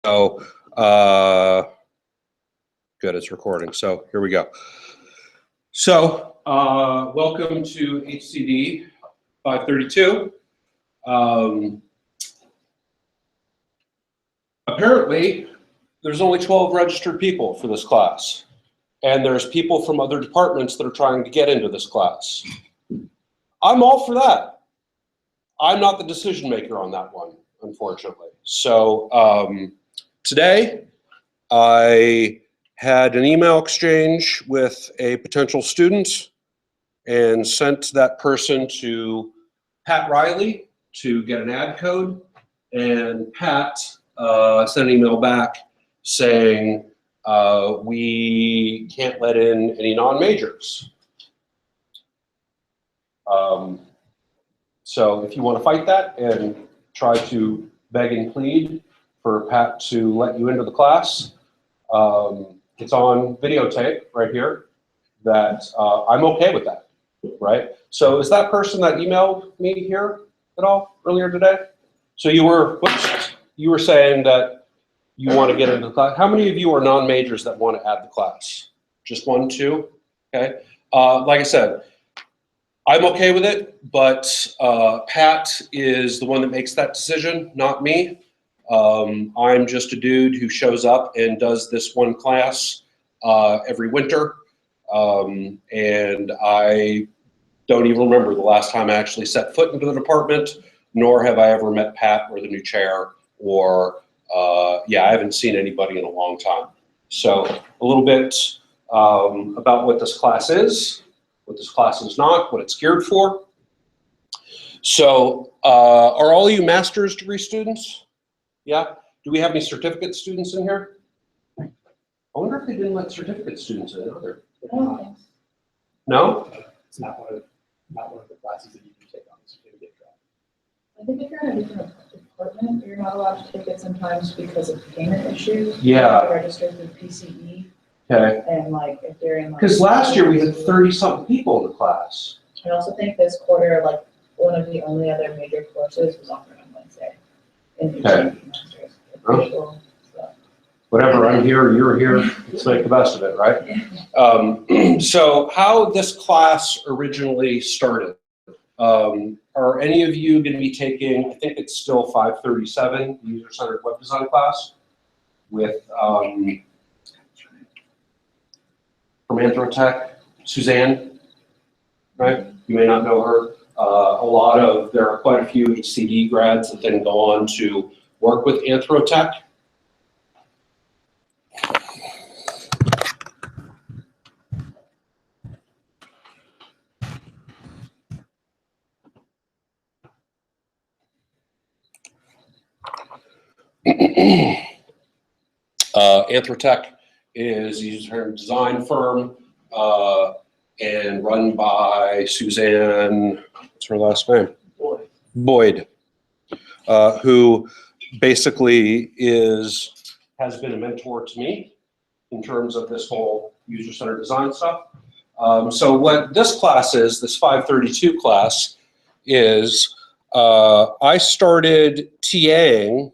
So, good, it's recording. So here we go. So, welcome to HCDE532. Apparently, there's only 12 registered people for this class, and there's people from other departments that are trying to get into this class. I'm all for that. I'm not the decision maker on that one, unfortunately. So today, I had an email exchange with a potential student and sent that person to Pat Riley to get an ad code, and Pat sent an email back saying we can't let in any non-majors. So if you want to fight that and try to beg and plead for Pat to let you into the class, it's on videotape right here that I'm okay with that, right? So is that person that emailed me here at all earlier today? So you were saying that you want to get into the class. How many of you are non-majors that want to add the class? Just one, two? Okay. Like I said, I'm okay with it, but Pat is the one that makes that decision, not me. I'm just a dude who shows up and does this one class every winter, and I don't even remember the last time I actually set foot into the department, nor have I ever met Pat or the new chair, or yeah, I haven't seen anybody in a long time. So a little bit about what this class is, what this class is not, what it's geared for. So are all of you master's degree students? Yeah? Do we have any certificate students in here? I wonder if they didn't let certificate students in, either. No? It's not one of the classes that you can take on the certificate track. I think if you're in a different department, you're not allowed to take it sometimes because of payment issues. Yeah. You register through PCE. Okay. And like if they're in like. Because last year we had 30-something people in the class. I also think this quarter, like one of the only other major courses was offered on Wednesday. In Okay. Masters. Oh. Whatever, I'm here, you're here, let's make the best of it, right? So how this class originally started, are any of you going to be taking, I think it's still 537, the user-centered web design class, with from Anthrotech, Suzanne, right? You may not know her. There are quite a few HCD grads that then go on to work with Anthrotech. Anthrotech is a user design firm and run by Suzanne, what's her last name? Boyd, who basically has been a mentor to me in terms of this whole user-centered design stuff. So what this class is, this 532 class, is I started TAing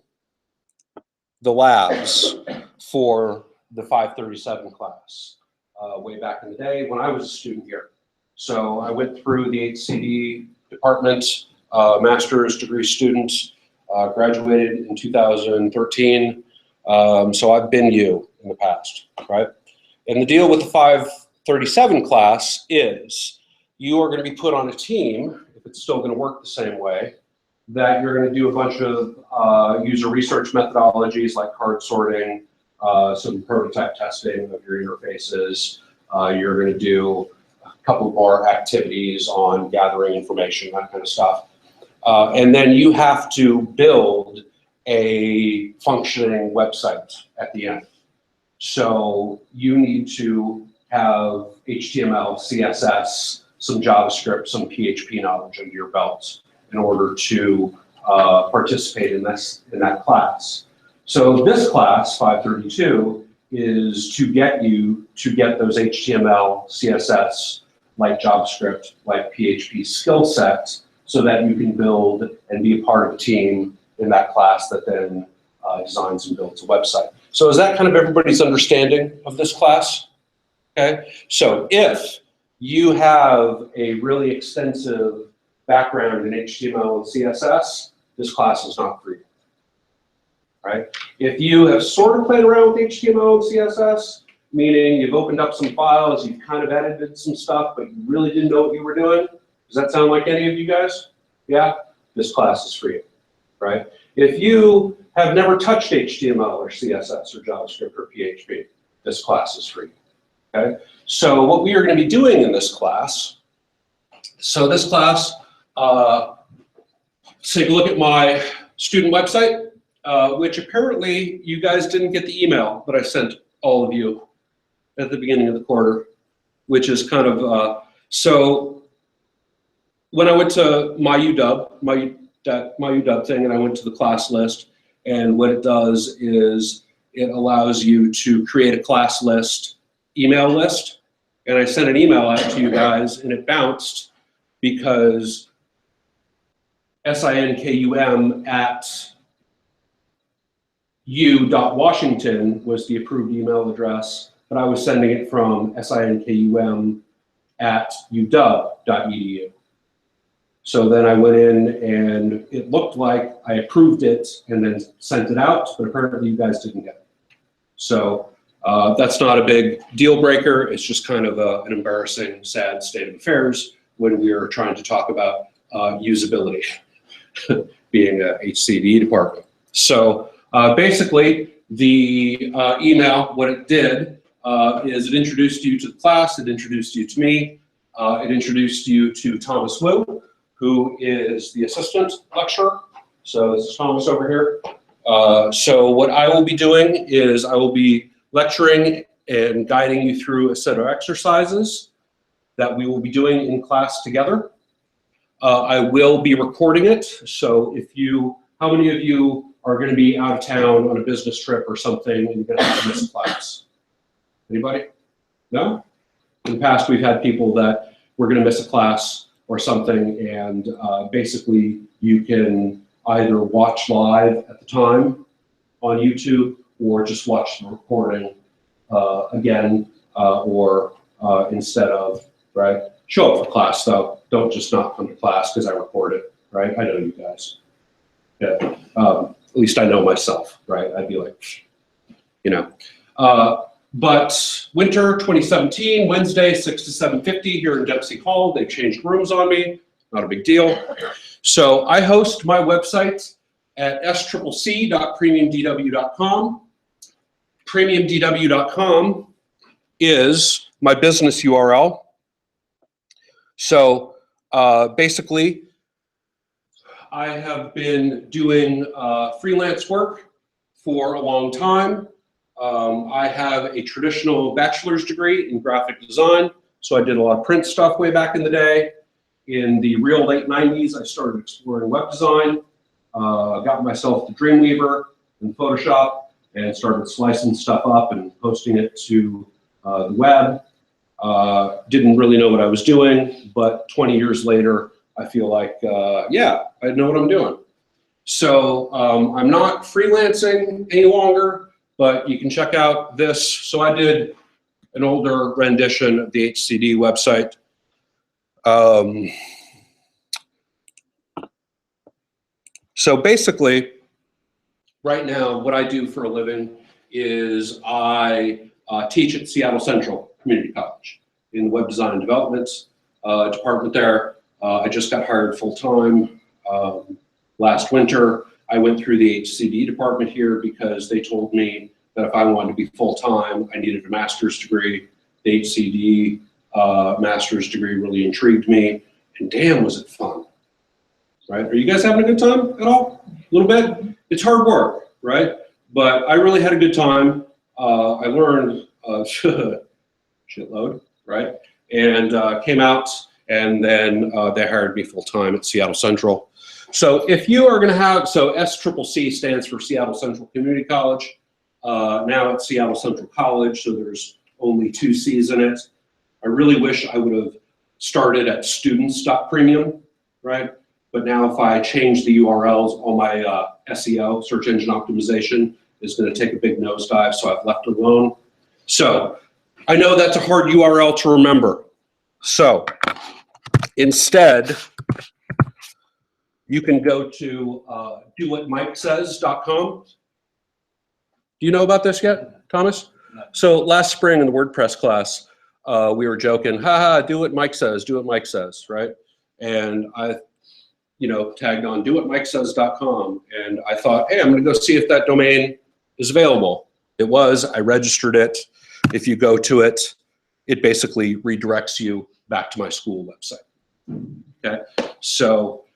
the labs for the 537 class way back in the day when I was a student here. So I went through the HCD department, master's degree student, graduated in 2013. So I've been you in the past, right? And the deal with the 537 class is you are going to be put on a team, if it's still going to work the same way, that you're going to do a bunch of user research methodologies like card sorting, some prototype testing of your interfaces. You're going to do a couple more activities on gathering information, that kind of stuff. And then you have to build a functioning website at the end. So you need to have HTML, CSS, some JavaScript, some PHP knowledge under your belt in order to participate in that class. So this class, 532, is to get you to get those HTML, CSS, like JavaScript, like PHP skill sets, so that you can build and be a part of a team in that class that then designs and builds a website. So is that kind of everybody's understanding of this class? Okay, so if you have a really extensive background in HTML and CSS, this class is not for you, right? If you have sort of played around with HTML and CSS, meaning you've opened up some files, you've kind of edited some stuff, but you really didn't know what you were doing, does that sound like any of you guys? Yeah, this class is for you, right? If you have never touched HTML or CSS or JavaScript or PHP, this class is for you, okay? So what we are going to be doing in this class, so this class, take a look at my student website, which apparently you guys didn't get the email that I sent all of you at the beginning of the quarter, which is kind of, so when I went to my UW thing, and I went to the class list, and what it does is it allows you to create a class list, email list, and I sent an email out to you guys, and it bounced because sinkum@u.washington was the approved email address, but I was sending it from sinkum@uw.edu. So then I went in and it looked like I approved it and then sent it out, but apparently you guys didn't get it. So that's not a big deal breaker. It's just kind of an embarrassing, sad state of affairs when we are trying to talk about usability, being a HCDE department. So basically, the email, what it did is it introduced you to the class, it introduced you to me, it introduced you to Thomas Wu, who is the assistant lecturer. So this is Thomas over here. So what I will be doing is I will be lecturing and guiding you through a set of exercises that we will be doing in class together. I will be recording it, so if you, how many of you are going to be out of town on a business trip or something and you're going to have to miss class? Anybody? No? In the past, we've had people that were going to miss a class or something, and basically you can either watch live at the time on YouTube or just watch the recording again, or instead of, right? Show up for class though. Don't just not come to class because I record it, right? I know you guys. Yeah. At least I know myself, right? I'd be like, you know. But winter 2017, Wednesday, 6 to 7:50 here in Dempsey Hall. They changed rooms on me. Not a big deal. So I host my website at sccc.premiumdw.com. Premiumdw.com is my business URL. So basically, I have been doing freelance work for a long time. I have a traditional bachelor's degree in graphic design, so I did a lot of print stuff way back in the day. In the real late 90s, I started exploring web design, got myself the Dreamweaver and Photoshop, and started slicing stuff up and posting it to the web. Didn't really know what I was doing, but 20 years later, I feel like, yeah, I know what I'm doing. So I'm not freelancing any longer, but you can check out this. So I did an older rendition of the HCD website. So basically, right now, what I do for a living is I teach at Seattle Central Community College in the web design and development department there. I just got hired full-time last winter. I went through the HCD department here because they told me that if I wanted to be full-time, I needed a master's degree. The HCD master's degree really intrigued me, and damn, was it fun, right? Are you guys having a good time at all? A little bit? It's hard work, right? But I really had a good time. I learned a shitload, right? And came out, and then they hired me full-time at Seattle Central. So if you are going to have, so SCCC stands for Seattle Central Community College. Now it's Seattle Central College, so there's only 2 C's in it. I really wish I would have started at students.premium, right? But now if I change the URLs, all my SEO, search engine optimization, is going to take a big nosedive, so I've left it alone. So I know that's a hard URL to remember. So instead, you can go to dowhatmikesays.com. Do you know about this yet, Thomas? No. So last spring in the WordPress class, we were joking, haha, do what Mike says, do what Mike says, right? And I, tagged on dowhatmikesays.com, and I thought, hey, I'm going to go see if that domain is available. It was. I registered it. If you go to it, it basically redirects you back to my school website. Okay, so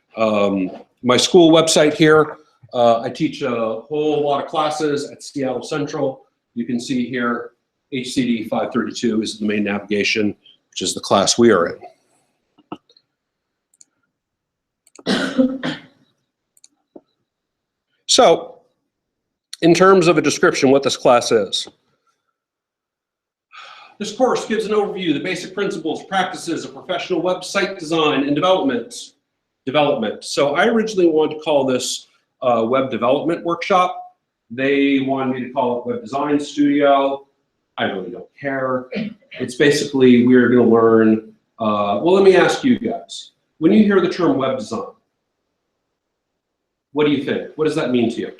my school website here, I teach a whole lot of classes at Seattle Central. You can see here, HCDE532 is the main navigation, which is the class we are in. So, in terms of a description, what this class is. This course gives an overview of the basic principles, practices of professional website design and development. So I originally wanted to call this web development workshop. They wanted me to call it Web Design Studio. I really don't care. It's basically we're going to learn, well, let me ask you guys. When you hear the term web design, what do you think? What does that mean to you?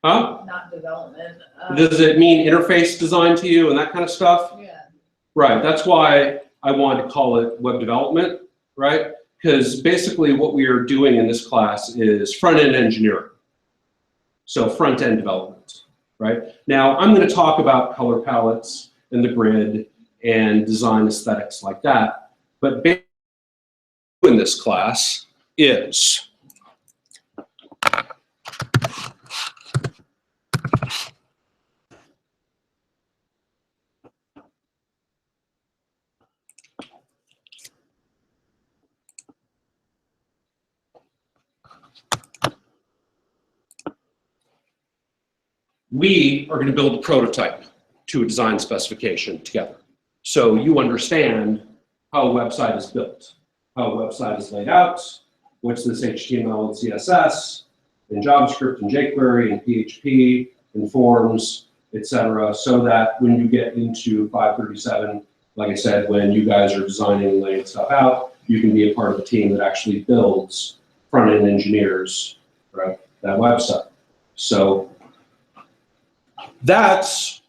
Huh? Not development. Does it mean interface design to you and that kind of stuff? Yeah. Right, that's why I wanted to call it web development, right? Because basically what we are doing in this class is front-end engineering. So front-end development, right? Now I'm going to talk about color palettes and the grid and design aesthetics like that. But basically in this class is we are going to build a prototype to a design specification together. So you understand how a website is built, how a website is laid out, what's this HTML and CSS, and JavaScript and jQuery and PHP and forms, etc. So that when you get into 537, like I said, when you guys are designing and laying stuff out, you can be a part of the team that actually builds front-end engineers, right, that website. So that's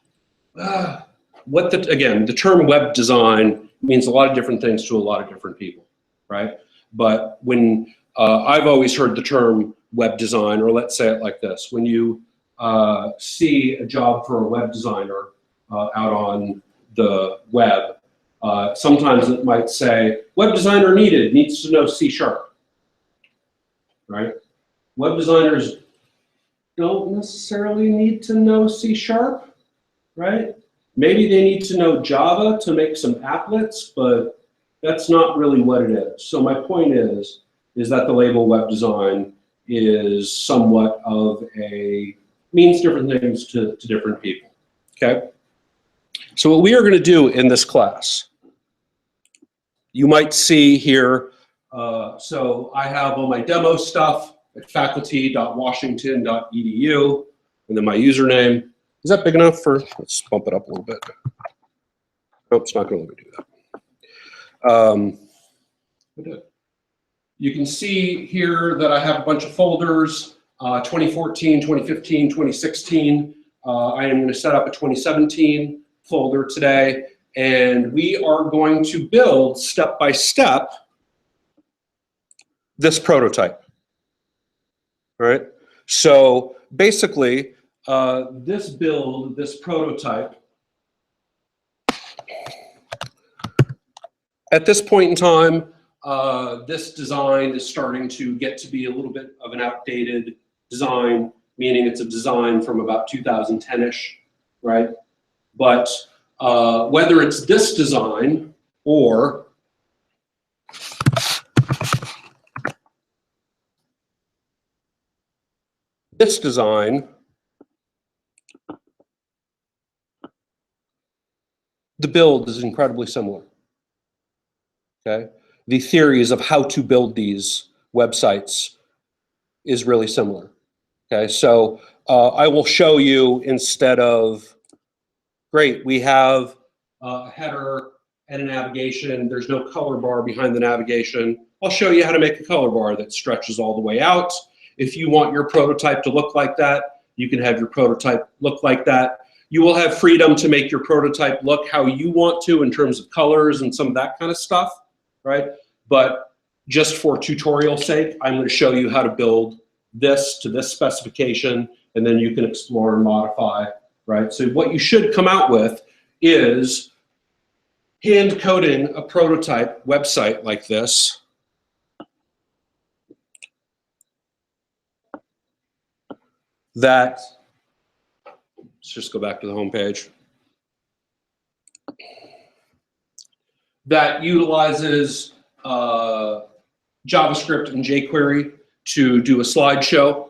what the term web design means a lot of different things to a lot of different people, right? But when I've always heard the term web design, or let's say it like this, when you see a job for a web designer out on the web, sometimes it might say, web designer needed, needs to know C#, right? Web designers don't necessarily need to know C#, right? Maybe they need to know Java to make some applets, but that's not really what it is. So my point is that the label web design is somewhat of means different things to different people, okay? So what we are gonna do in this class, you might see here, so I have all my demo stuff at faculty.washington.edu, and then my username. Is that big enough for, let's bump it up a little bit. Nope, it's not gonna let me do that. You can see here that I have a bunch of folders, 2014, 2015, 2016. I am gonna set up a 2017 folder today, and we are going to build step by step this prototype. All right, so basically, this prototype, at this point in time, this design is starting to get to be a little bit of an outdated design, meaning it's a design from about 2010-ish, right? But whether it's this design or this design, the build is incredibly similar, okay? the theories of how to build these websites is really similar. Okay, so I will show you, instead of, great, we have a header and a navigation, there's no color bar behind the navigation. I'll show you how to make a color bar that stretches all the way out. If you want your prototype to look like that, you can have your prototype look like that. You will have freedom to make your prototype look how you want to in terms of colors and some of that kind of stuff, right? But just for tutorial sake, I'm going to show you how to build this to this specification, and then you can explore and modify, right? So what you should come out with is hand coding a prototype website like this. That, let's just go back to the home page. That utilizes JavaScript and jQuery to do a slideshow,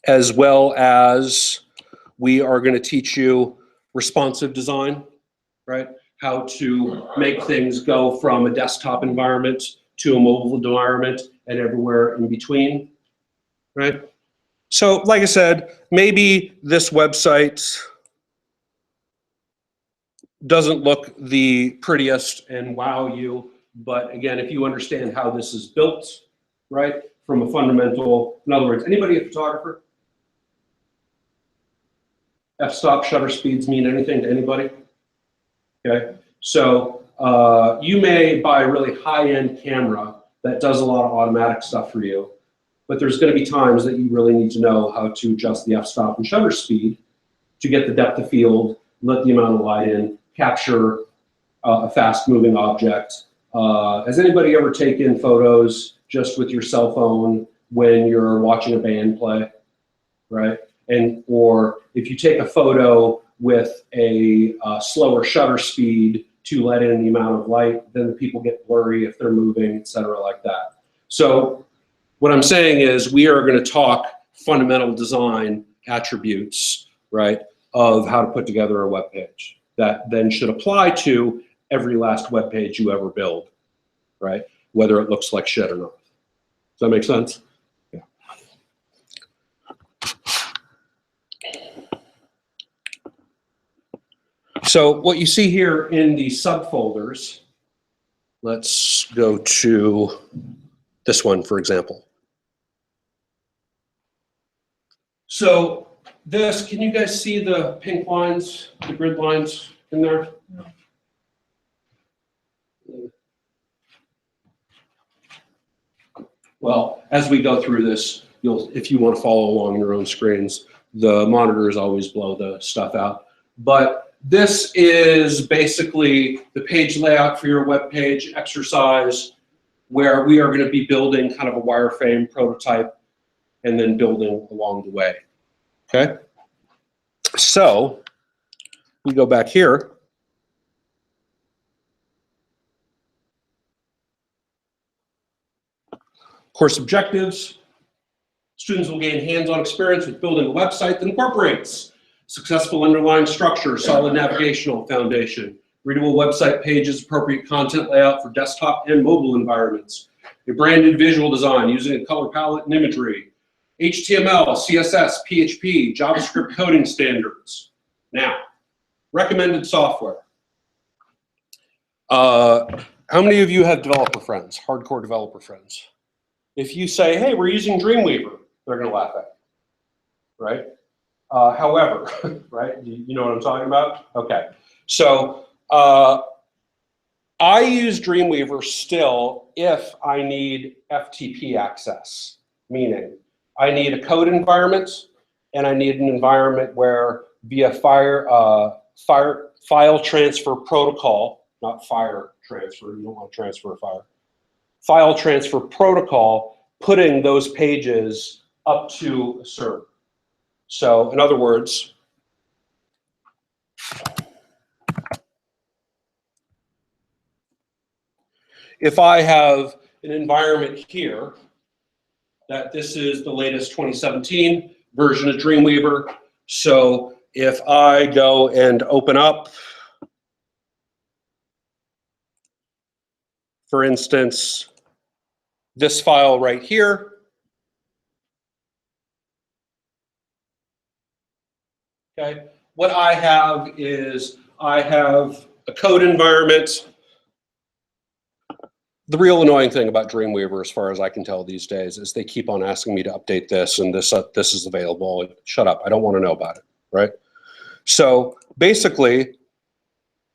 as well as we are going to teach you responsive design, right? How to make things go from a desktop environment to a mobile environment and everywhere in between, right? So like I said, maybe this website doesn't look the prettiest and wow you, but again, if you understand how this is built, right, from a fundamental, in other words, anybody a photographer? F-stop shutter speeds mean anything to anybody? Okay, so you may buy a really high-end camera that does a lot of automatic stuff for you, but there's going to be times that you really need to know how to adjust the f-stop and shutter speed to get the depth of field, let the amount of light in, capture a fast-moving object. Has anybody ever taken photos just with your cell phone when you're watching a band play, right? And or if you take a photo with a slower shutter speed to let in the amount of light, then the people get blurry if they're moving, et cetera, like that. So what I'm saying is we are going to talk fundamental design attributes, right, of how to put together a web page that then should apply to every last web page you ever build, right, whether it looks like shit or not. Does that make sense? Yeah. So what you see here in the subfolders, let's go to this one, for example. So this, can you guys see the pink lines, the grid lines in there? No. Well, as we go through this, if you want to follow along your own screens, the monitors always blow the stuff out. But this is basically the page layout for your web page exercise, where we are going to be building kind of a wireframe prototype and then building along the way. Okay? So we go back here. Course objectives. Students will gain hands-on experience with building a website that incorporates successful underlying structure, solid navigational foundation, readable website pages, appropriate content layout for desktop and mobile environments, a branded visual design using a color palette and imagery, HTML, CSS, PHP, JavaScript coding standards. Now, recommended software. How many of you have developer friends, hardcore developer friends? If you say, hey, we're using Dreamweaver, they're going to laugh at you, right? However, right, you know what I'm talking about? Okay, so I use Dreamweaver still if I need FTP access, meaning I need a code environment and I need an environment where via file transfer protocol, not fire transfer, you don't want to transfer a fire, file transfer protocol, putting those pages up to a server. So in other words, if I have an environment here, that this is the latest 2017 version of Dreamweaver. So if I go and open up for instance, this file right here. Okay, what I have is I have a code environment. The real annoying thing about Dreamweaver, as far as I can tell these days, is they keep on asking me to update this and this is available. Shut up, I don't want to know about it, right? So basically,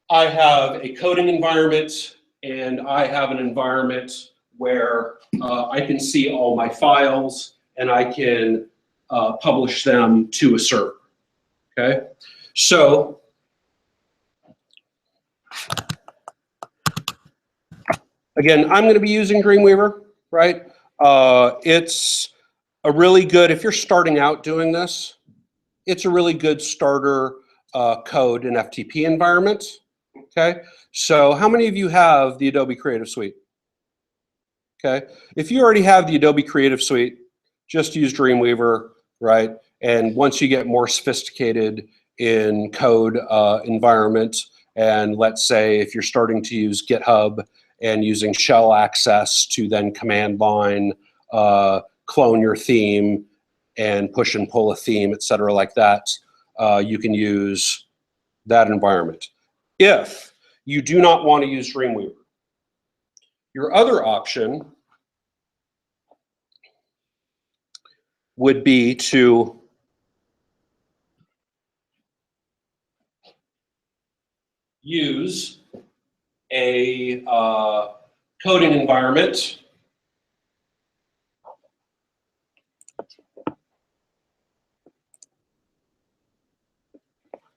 I have a coding environment and I have an environment where I can see all my files and I can publish them to a server, okay? So, again, I'm gonna be using Dreamweaver, right? It's a really good, if you're starting out doing this, it's a really good starter code and FTP environment, okay? So how many of you have the Adobe Creative Suite? Okay, if you already have the Adobe Creative Suite, just use Dreamweaver, right? And once you get more sophisticated in code environments, and let's say if you're starting to use GitHub and using shell access to then command line, clone your theme, and push and pull a theme, et cetera, like that, you can use that environment. If you do not want to use Dreamweaver, your other option would be to use a coding environment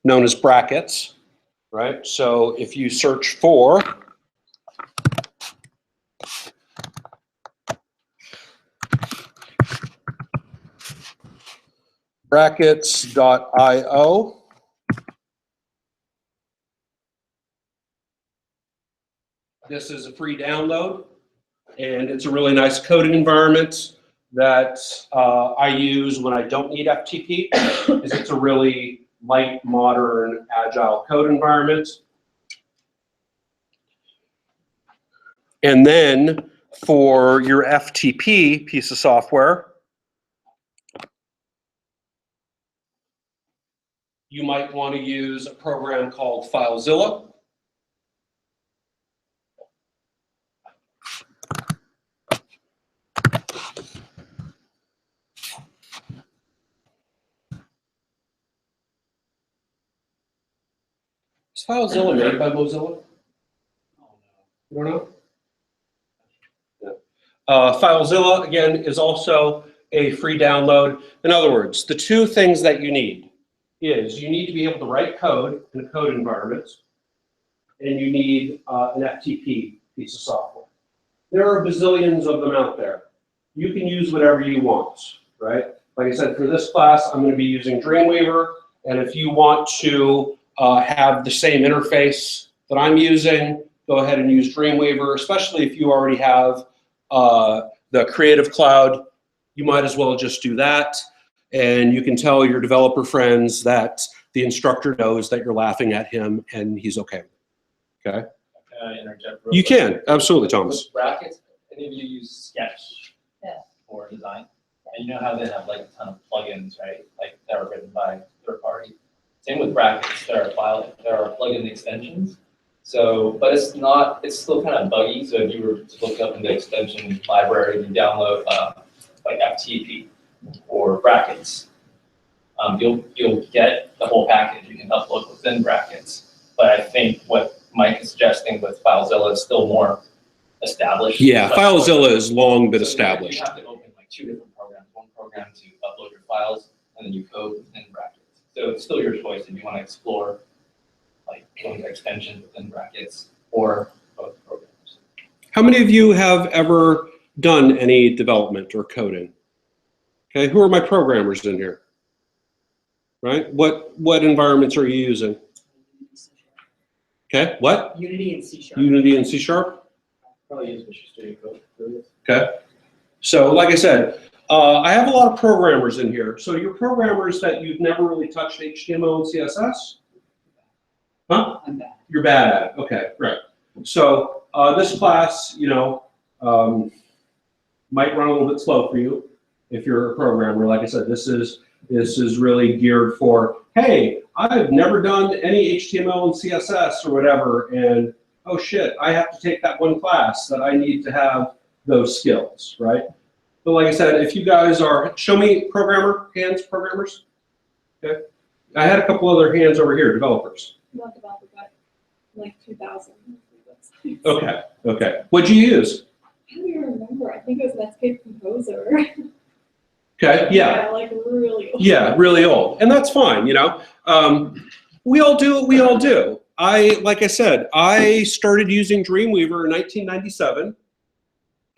known as brackets, right? So if you search for brackets.io, this is a free download, and it's a really nice coding environment that I use when I don't need FTP, because it's a really light, modern, agile code environment. And then for your FTP piece of software, you might want to use a program called FileZilla. Is FileZilla made by Mozilla? You don't know? Yeah. FileZilla, again, is also a free download. In other words, the two things that you need is you need to be able to write code in a code environment, and you need an FTP piece of software. There are bazillions of them out there. You can use whatever you want, right? Like I said, for this class, I'm going to be using Dreamweaver, and if you want to have the same interface that I'm using, go ahead and use Dreamweaver, especially if you already have the Creative Cloud. You might as well just do that, and you can tell your developer friends that the instructor knows that you're laughing at him and he's okay. Okay? Can I interject real You quick? can, absolutely, Thomas. With brackets, any of you use Sketch Yeah. for design? And you know how they have like a ton of plugins, right? Like that are written by third party. Same with brackets, there are plugin extensions. So, but it's still kind of buggy. So if you were to look up in the extension library and download like FTP or brackets, you'll get the whole package. You can upload within brackets. But I think what Mike is suggesting with FileZilla is still more established. Yeah, FileZilla has long been established. You have to open like two different programs. One program to upload your files, and then you code within brackets. So it's still your choice if you want to explore like going to extensions within brackets or both programs. How many of you have ever done any development or coding? Okay, who are my programmers in here? Right? What environments are you using? Okay, what? Unity and C#. Unity and C#? Probably use Visual Studio Code. Okay. So like I said, I have a lot of programmers in here. So you're programmers that you've never really touched HTML and CSS? Huh? I'm bad. You're bad at it. Okay, right. So this class, you know, might run a little bit slow for you if you're a programmer. Like I said, this is really geared for, hey, I've never done any HTML and CSS or whatever, and oh shit, I have to take that one class that I need to have those skills, right? But like I said, if you guys are, show me programmers. Okay. I had a couple other hands over here, developers. Not developer, but like 2,000. Okay, okay. What'd you use? I don't even remember. I think it was Netscape Composer. Okay, yeah. Like really old. Yeah, really old. And that's fine, you know. We all do what we all do. Like I said, I started using Dreamweaver in 1997,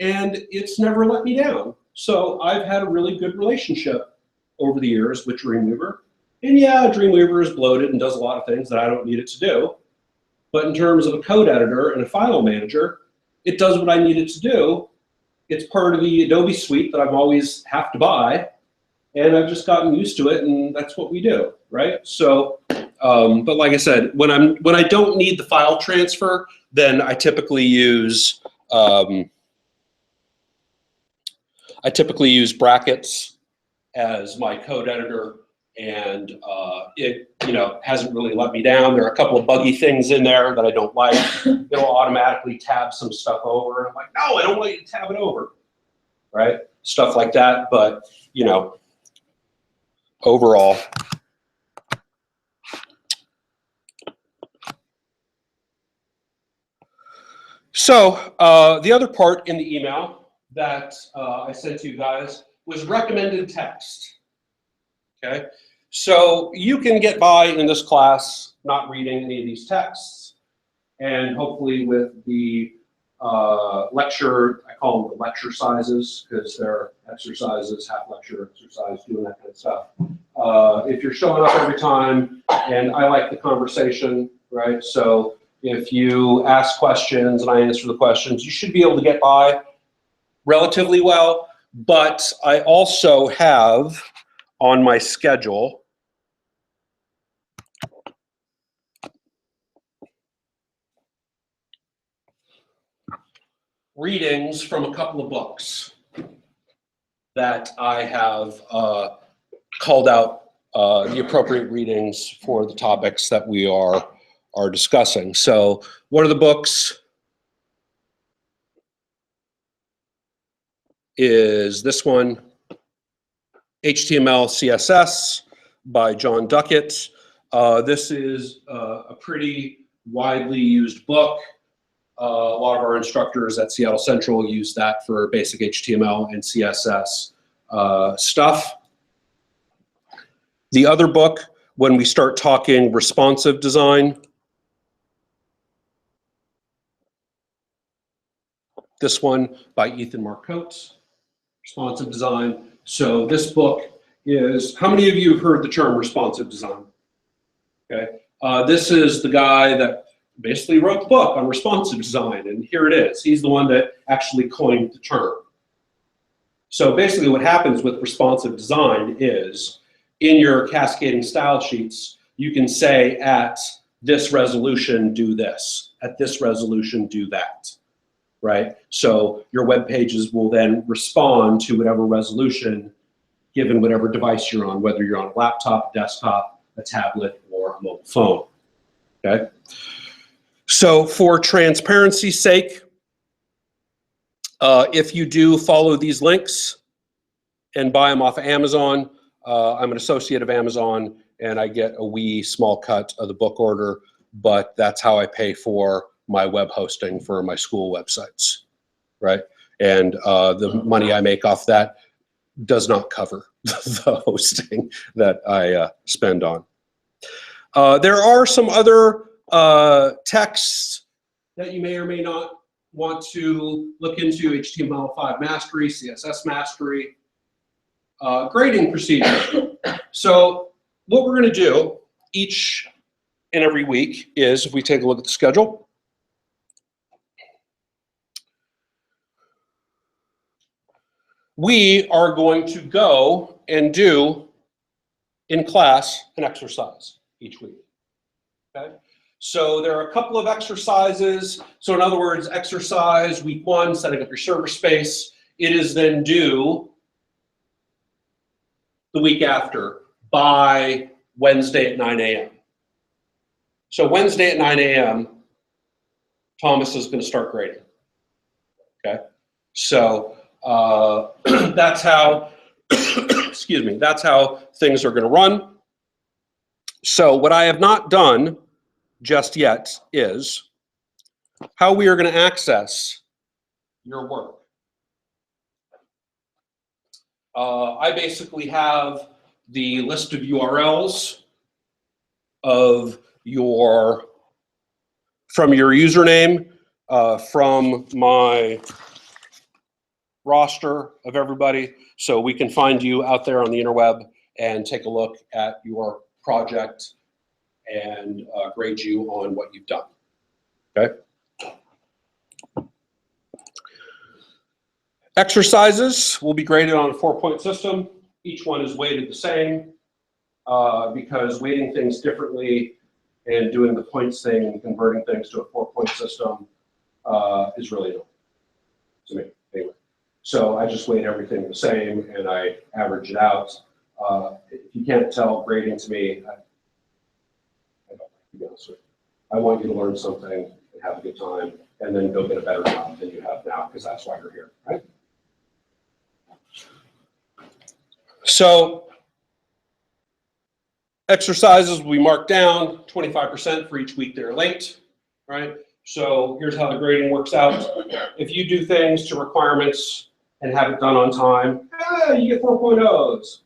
and it's never let me down. So I've had a really good relationship over the years with Dreamweaver. And yeah, Dreamweaver is bloated and does a lot of things that I don't need it to do. But in terms of a code editor and a file manager, it does what I need it to do. It's part of the Adobe suite that I've always have to buy. And I've just gotten used to it, and that's what we do, right? So, but like I said, when I don't need the file transfer, then I typically use brackets as my code editor, and it hasn't really let me down. There are a couple of buggy things in there that I don't like. It'll automatically tab some stuff over. I'm like, no, I don't want you to tab it over, right? Stuff like that, but you know, overall. So the other part in the email that I sent to you guys was recommended text. Okay, so you can get by in this class not reading any of these texts, and hopefully with the lecture, I call them the lecture sizes because they're exercises, half lecture exercise, doing that kind of stuff. If you're showing up every time, and I like the conversation, right? So if you ask questions and I answer the questions, you should be able to get by relatively well. But I also have on my schedule readings from a couple of books that I have called out the appropriate readings for the topics that we are discussing. So one of the books is this one, HTML CSS by John Duckett. This is a pretty widely used book. A lot of our instructors at Seattle Central use that for basic HTML and CSS stuff. The other book, when we start talking responsive design, this one by Ethan Marcotte, responsive design. So this book is, how many of you have heard the term responsive design? Okay, this is the guy that basically wrote the book on responsive design, and here it is. He's the one that actually coined the term. So basically what happens with responsive design is, in your cascading style sheets, you can say at this resolution, do this. At this resolution, do that, right? So your web pages will then respond to whatever resolution, given whatever device you're on, whether you're on a laptop, desktop, a tablet, or a mobile phone, okay? So for transparency's sake, if you do follow these links and buy them off of Amazon, I'm an associate of Amazon, and I get a wee small cut of the book order, but that's how I pay for my web hosting for my school websites, right? And the money I make off that does not cover the hosting that I spend on. There are some other texts that you may or may not want to look into: HTML5 mastery, CSS mastery, grading procedure. So what we're going to do each and every week is, if we take a look at the schedule, we are going to go and do in class an exercise each week. Okay? So there are a couple of exercises. So in other words, exercise week 1, setting up your server space. It is then due the week after by Wednesday at 9 a.m. So Wednesday at 9 a.m., Thomas is going to start grading. Okay, so that's how, excuse me, that's how things are going to run. So what I have not done just yet is how we are going to access your work. I basically have the list of URLs of your, from your username, from my roster of everybody, so we can find you out there on the interweb and take a look at your project and grade you on what you've done. Okay. Exercises will be graded on a 4-point system. Each one is weighted the same because weighting things differently and doing the points thing and converting things to a 4-point system is really annoying to me. Anyway, so I just weight everything the same and I average it out. If you can't tell grading to me, I don't like to be honest with you. I want you to learn something and have a good time and then go get a better job than you have now because that's why you're here, right? So exercises will be marked down 25% for each week they're late, right? So here's how the grading works out. If you do things to requirements and have it done on time, you get 4.0s,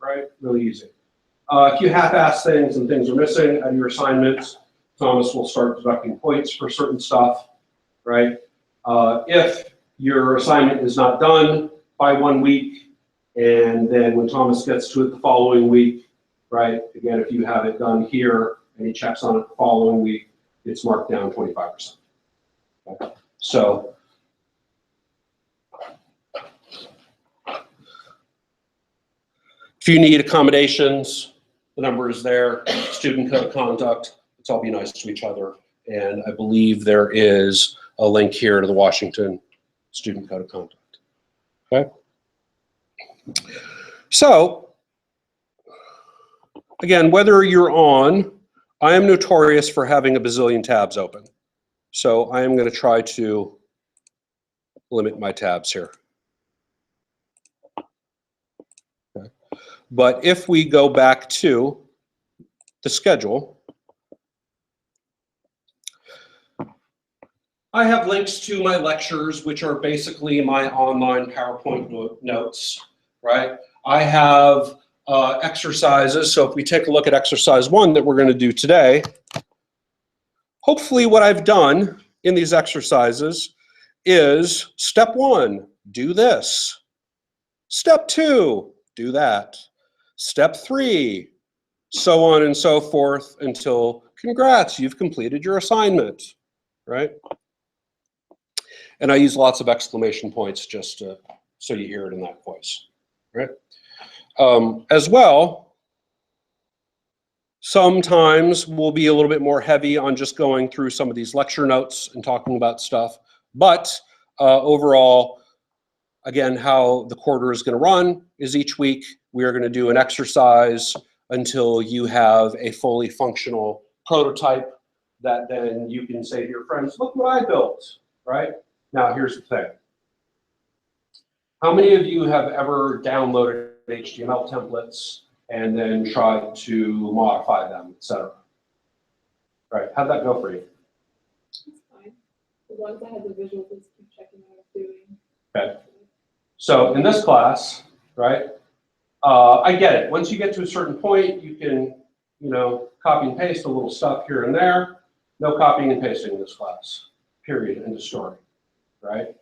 right? Really easy. If you half-ass things and things are missing out of your assignments, Thomas will start deducting points for certain stuff, right? If your assignment is not done by 1 week, and then when Thomas gets to it the following week, right? Again, if you have it done here and he checks on it the following week, it's marked down 25%. Okay. So if you need accommodations, the number is there. Student code of conduct. Let's all be nice to each other. And I believe there is a link here to the Washington Student Code of Conduct. Okay. So, again, whether you're on, I am notorious for having a bazillion tabs open. So I am going to try to limit my tabs here. Okay. But if we go back to the schedule, I have links to my lectures, which are basically my online PowerPoint notes, right? I have exercises. So if we take a look at exercise 1 that we're going to do today, hopefully what I've done in these exercises is step 1, do this. Step 2, do that. Step 3, so on and so forth until congrats, you've completed your assignment, right? And I use lots of exclamation points just so you hear it in that voice, right? As well, sometimes we'll be a little bit more heavy on just going through some of these lecture notes and talking about stuff. But overall, again, how the quarter is going to run is each week we are going to do an exercise until you have a fully functional prototype that then you can say to your friends, look what I built, right? Now, here's the thing. How many of you have ever downloaded HTML templates and then tried to modify them, etc.? Right, how'd that go for you? It's fine. As long as I had the visual, just keep checking what I'm doing. Okay. So in this class, right, I get it. Once you get to a certain point, you can, copy and paste a little stuff here and there. No copying and pasting in this class, period, end of story, right?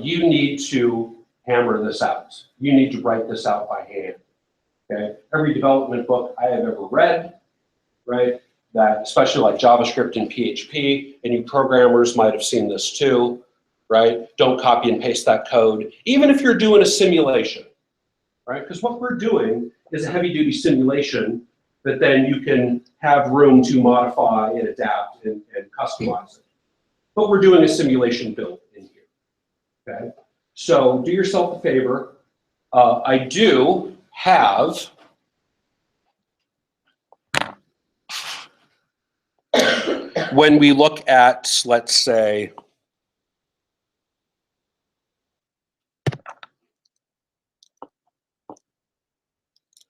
You need to hammer this out. You need to write this out by hand, okay? Every development book I have ever read, right, that especially like JavaScript and PHP, and you programmers might have seen this too, right? Don't copy and paste that code, even if you're doing a simulation, right? Because what we're doing is a heavy-duty simulation that then you can have room to modify and adapt and customize it. But we're doing a simulation build in here, okay? So do yourself a favor. I do have when we look at, let's say,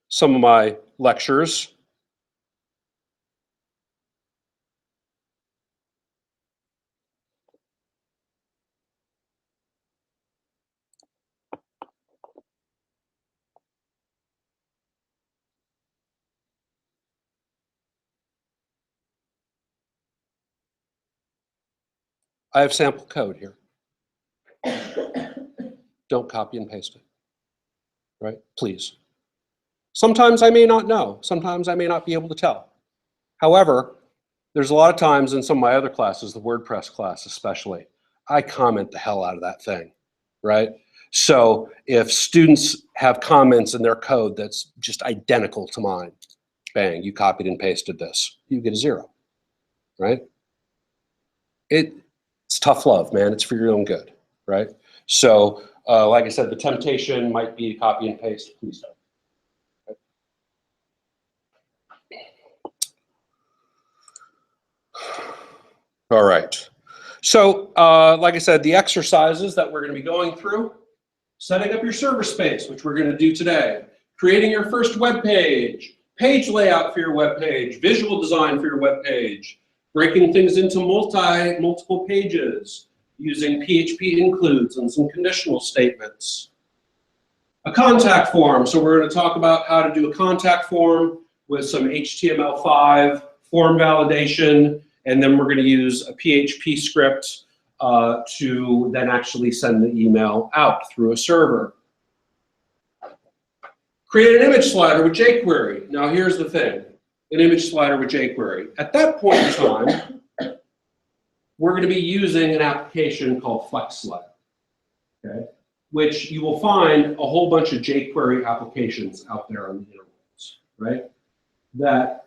some of my lectures, I have sample code here. Don't copy and paste it, right? Please. Sometimes I may not know. Sometimes I may not be able to tell. However, there's a lot of times in some of my other classes, the WordPress class especially, I comment the hell out of that thing, right? So if students have comments in their code that's just identical to mine, bang, you copied and pasted this, you get a 0, right? It's tough love, man. It's for your own good, right? So like I said, the temptation might be to copy and paste. Please don't. All right. So like I said, the exercises that we're going to be going through, setting up your server space, which we're going to do today, creating your first web page layout for your web page, visual design for your web page, breaking things into multiple pages, using PHP includes and some conditional statements. A contact form. So we're going to talk about how to do a contact form with some HTML5 form validation, and then we're going to use a PHP script to then actually send the email out through a server. Create an image slider with jQuery. Now here's the thing, an image slider with jQuery. At that point in time, we're going to be using an application called FlexSlider, okay? Which you will find a whole bunch of jQuery applications out there on the internet, right? That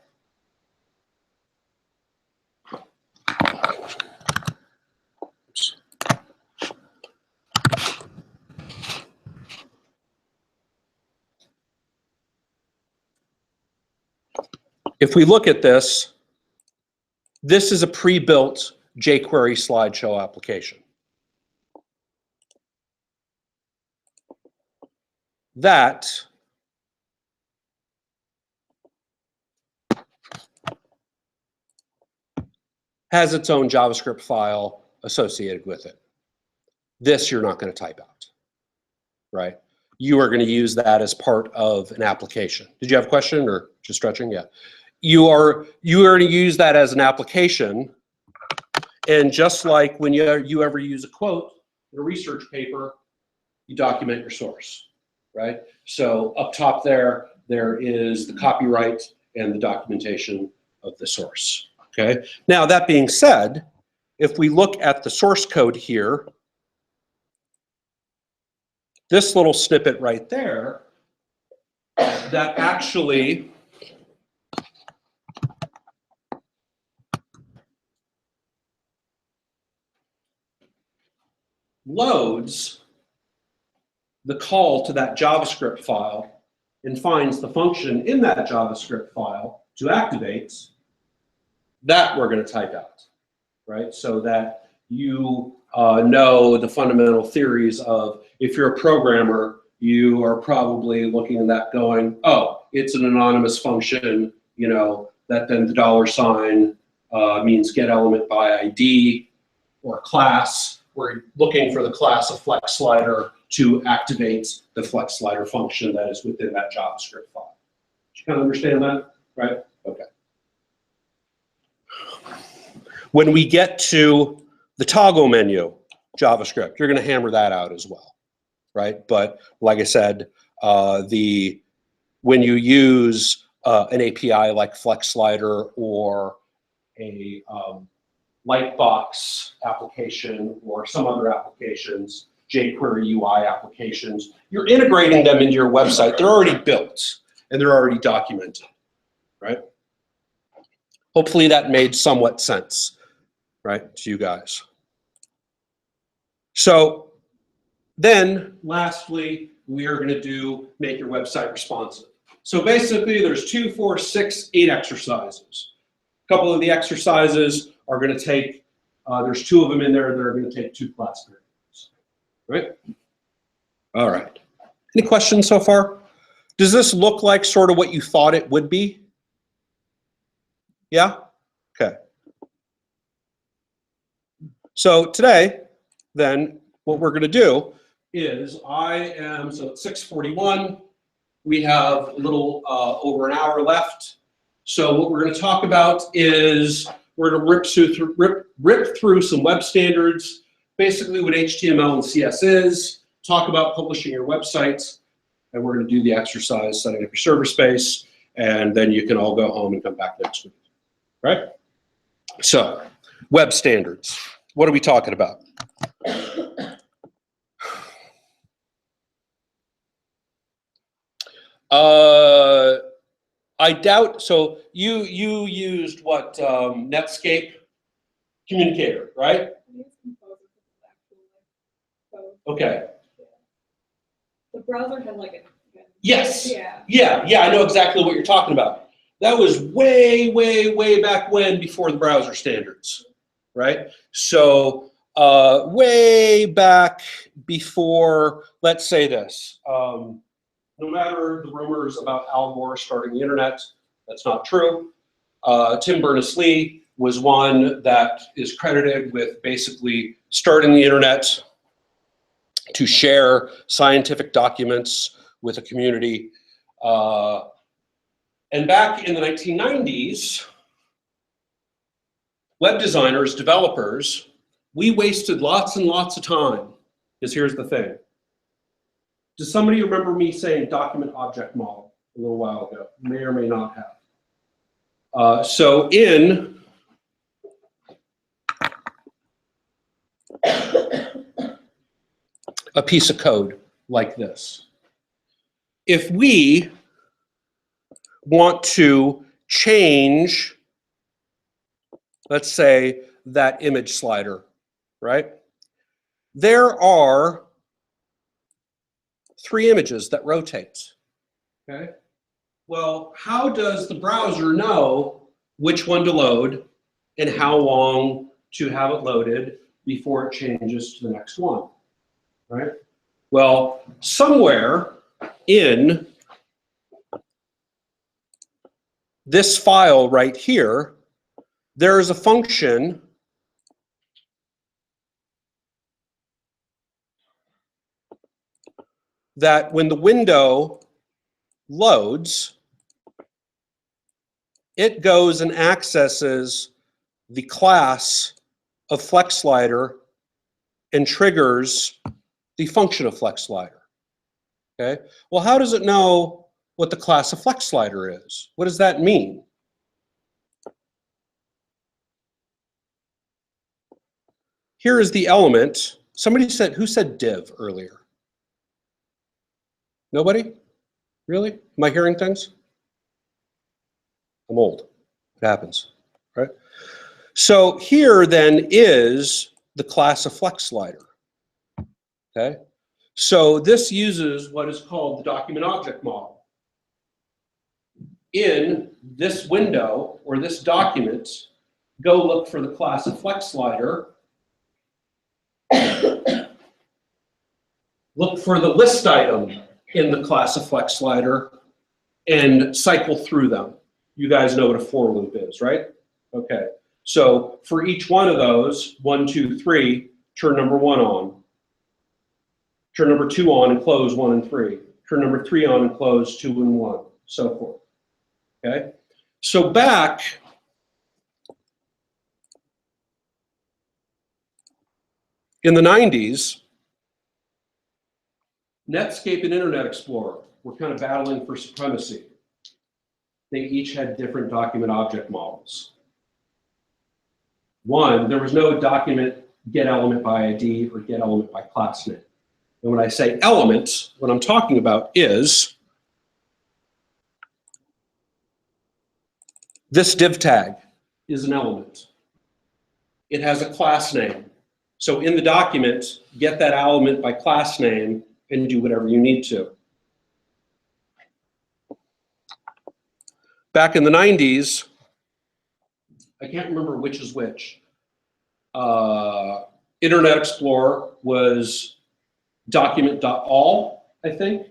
if we look at this, this is a pre-built jQuery slideshow application. That has its own JavaScript file associated with it. This you're not going to type out, right? You are going to use that as part of an application. Did you have a question or just stretching? Yeah. You are going to use that as an application, and just like when you ever use a quote in a research paper, you document your source, right? So up top there is the copyright and the documentation of the source, okay? Now that being said, if we look at the source code here, this little snippet right there, that actually loads the call to that JavaScript file and finds the function in that JavaScript file to activate, that we're going to type out, right? So that you know the fundamental theories of, if you're a programmer, you are probably looking at that going, oh, it's an anonymous function, you know, that then the $sign means get element by ID, or class. We're looking for the class of FlexSlider to activate the FlexSlider function that is within that JavaScript file. Do you kind of understand that, right? Okay. When we get to the toggle menu JavaScript, you're going to hammer that out as well, right? But like I said, when you use an API like FlexSlider or a Lightbox application or some other applications, jQuery UI applications, you're integrating them into your website. They're already built and they're already documented. right? Hopefully that made somewhat sense, right, to you guys. So then, lastly, we are going to make your website responsive. So basically, there's 2, 4, 6, 8 exercises. A couple of the exercises are going to take, there's 2 of them in there that are going to take 2 class periods, right? All right. Any questions so far? Does this look like sort of what you thought it would be? Yeah? Okay. So today, then, what we're going to do is so it's 6:41. We have a little over an hour left. So what we're going to talk about is we're going to rip through some web standards, basically what HTML and CS is, talk about publishing your websites, and we're going to do the exercise setting up your server space, and then you can all go home and come back next week, right? So, web standards. What are we talking about? I doubt, so you used what, Netscape Communicator, right? Okay. The browser had like a. Yes. Yeah. Yeah, I know exactly what you're talking about. That was way, way, way back when, before the browser standards, right? So way back before, let's say this, no matter the rumors about Al Gore starting the internet, that's not true. Tim Berners-Lee was one that is credited with basically starting the internet to share scientific documents with a community. And back in the 1990s, web designers, developers, we wasted lots and lots of time, because here's the thing. Does somebody remember me saying document object model a little while ago? May or may not have. So in a piece of code like this, if we want to change, let's say, that image slider, right? There are 3 images that rotate, okay? Well, how does the browser know which one to load and how long to have it loaded before it changes to the next one, right? Well, somewhere in this file right here, there is a function that when the window loads, it goes and accesses the class of flex slider and triggers the function of flex slider. Okay? Well, how does it know what the class of flex slider is? What does that mean? Here is the element. Somebody said, who said div earlier? Nobody? Really? Am I hearing things? I'm old. It happens, right? So here then is the class of flex slider. Okay? So this uses what is called the document object model. In this window or this document, go look for the class of flex slider. Look for the list item in the class of flex slider and cycle through them. You guys know what a for loop is, right? Okay. So for each one of those, 1, 2, 3, turn number 1 on. Turn number 2 on and close 1 and 3. Turn number 3 on and close 2 and 1, so forth. Okay? So back in the 90s, Netscape and Internet Explorer were kind of battling for supremacy. They each had different document object models. One, there was no document get element by ID or get element by class name. And when I say elements, what I'm talking about is This div tag is an element. It has a class name. So in the document, get that element by class name and do whatever you need to. Back in the 90s, I can't remember which is which. Internet Explorer was document.all, I think,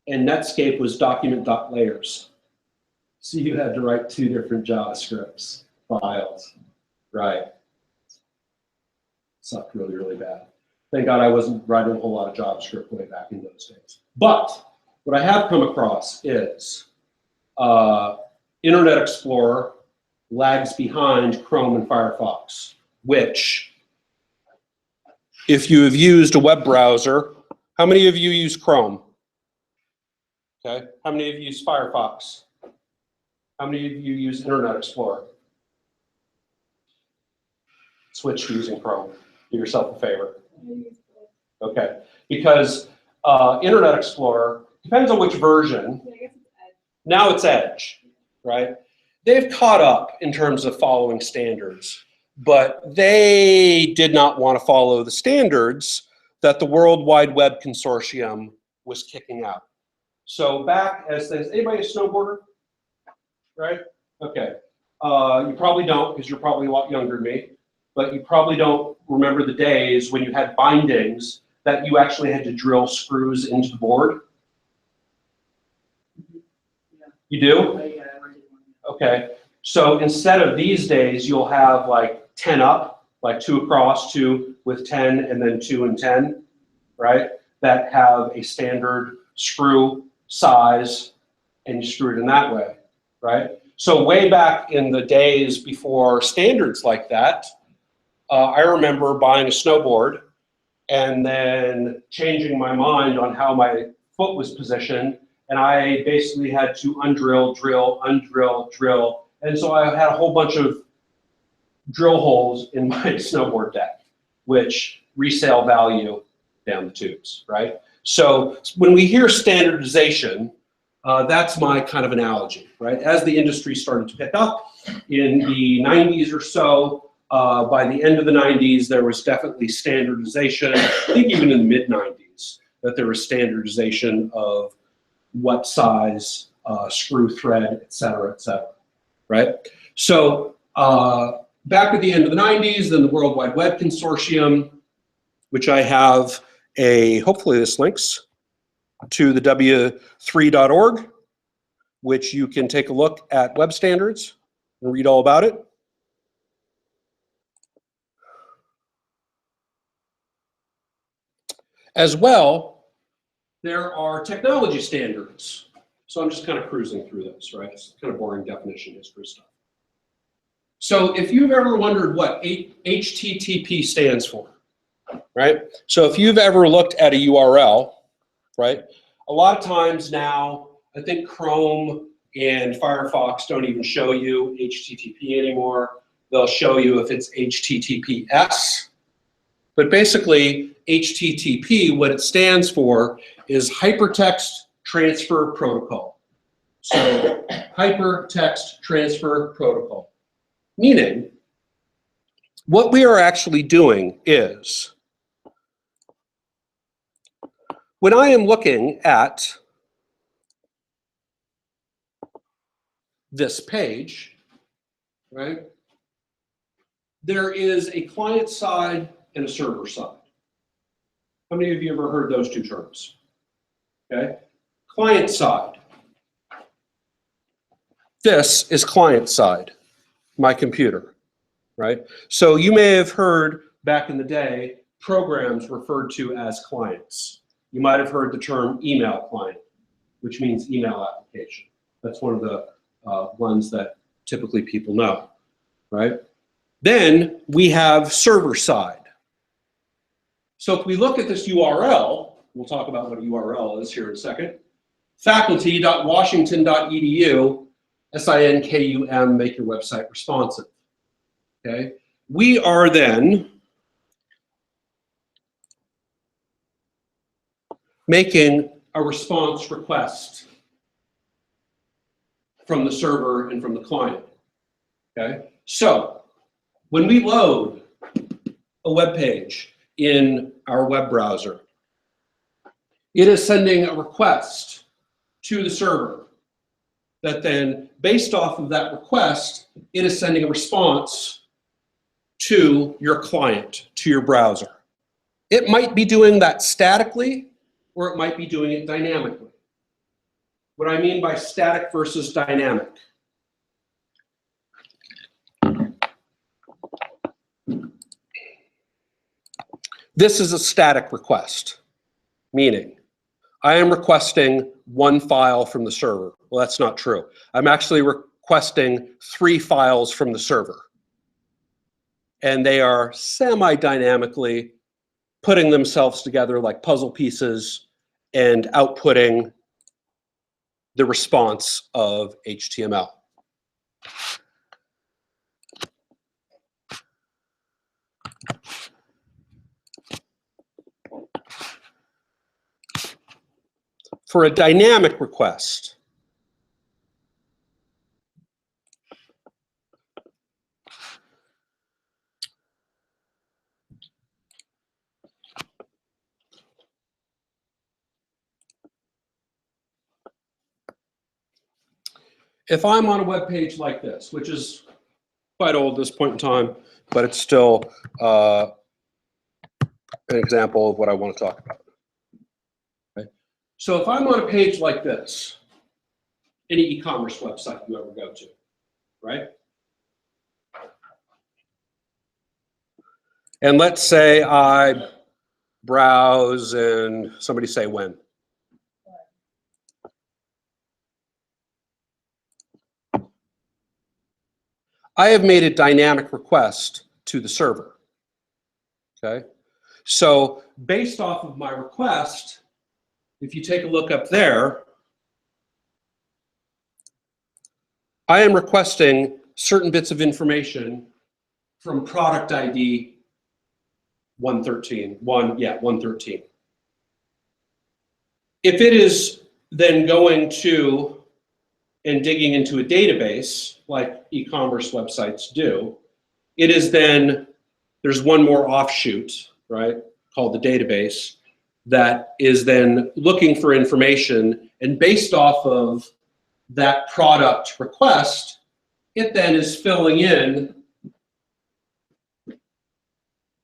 and Netscape was document.layers. So you had to write 2 different JavaScript files, right? Sucked really, really bad. Thank God I wasn't writing a whole lot of JavaScript way back in those days. But what I have come across is Internet Explorer lags behind Chrome and Firefox, which, if you have used a web browser, how many of you use Chrome? Okay, how many of you use Firefox? How many of you use Internet Explorer? Switch to using Chrome. Do yourself a favor. Okay, because Internet Explorer, depends on which version. Now it's Edge, right? They've caught up in terms of following standards, but they did not want to follow the standards that the World Wide Web Consortium was kicking out. So back as anybody a snowboarder? Right? Okay. You probably don't, because you're probably a lot younger than me, but you probably don't remember the days when you had bindings that you actually had to drill screws into the board. You do? Okay. So instead of these days, you'll have like 10 up, like 2 across, 2 with 10, and then 2 and 10, right? That have a standard screw size, and you screw it in that way, right? So way back in the days before standards like that, I remember buying a snowboard and then changing my mind on how my foot was positioned, and I basically had to undrill, drill, undrill, drill, and so I had a whole bunch of drill holes in my snowboard deck, which resale value down the tubes, right? So when we hear standardization, that's my kind of analogy, right? As the industry started to pick up in the 90s or so, by the end of the 90s, there was definitely standardization. I think even in the mid-90s, that there was standardization of what size screw thread, et cetera, right? So back at the end of the 90s, then the World Wide Web Consortium, which I have hopefully this links to the w3.org, which you can take a look at web standards and read all about it. As well, there are technology standards. So I'm just kind of cruising through this, right? It's kind of boring definition history stuff. So if you've ever wondered what HTTP stands for, right? So if you've ever looked at a URL, right? A lot of times now, I think Chrome and Firefox don't even show you HTTP anymore. They'll show you if it's HTTPS. But basically, HTTP, what it stands for is Hypertext Transfer Protocol. So Hypertext Transfer Protocol. Meaning, what we are actually doing is, when I am looking at this page, right, there is a client side and a server side. How many of you ever heard those two terms? Okay, client side. This is client side, my computer, right? So you may have heard back in the day programs referred to as clients. You might have heard the term email client, which means email application. That's one of the ones that typically people know, right? Then we have server side. So if we look at this URL, we'll talk about what a URL is here in a second. Faculty.washington.edu, SINKUM, make your website responsive. Okay, we are then making a response request from the server and from the client. Okay, so when we load a web page in our web browser, it is sending a request to the server that then, based off of that request, it is sending a response to your client, to your browser. It might be doing that statically, or it might be doing it dynamically. What I mean by static versus dynamic. This is a static request, meaning I am requesting one file from the server. Well, that's not true. I'm actually requesting 3 files from the server. And they are semi-dynamically putting themselves together like puzzle pieces and outputting the response of HTML. For a dynamic request, if I'm on a web page like this, which is quite old at this point in time, but it's still an example of what I want to talk about. Okay. So if I'm on a page like this, any e-commerce website you ever go to, right? And let's say I browse and somebody say when. I have made a dynamic request to the server, okay? So based off of my request, if you take a look up there, I am requesting certain bits of information from product ID 113. If it is then going to and digging into a database, like e-commerce websites do, it is then, there's one more offshoot, right, called the database, that is then looking for information, and based off of that product request, it then is filling in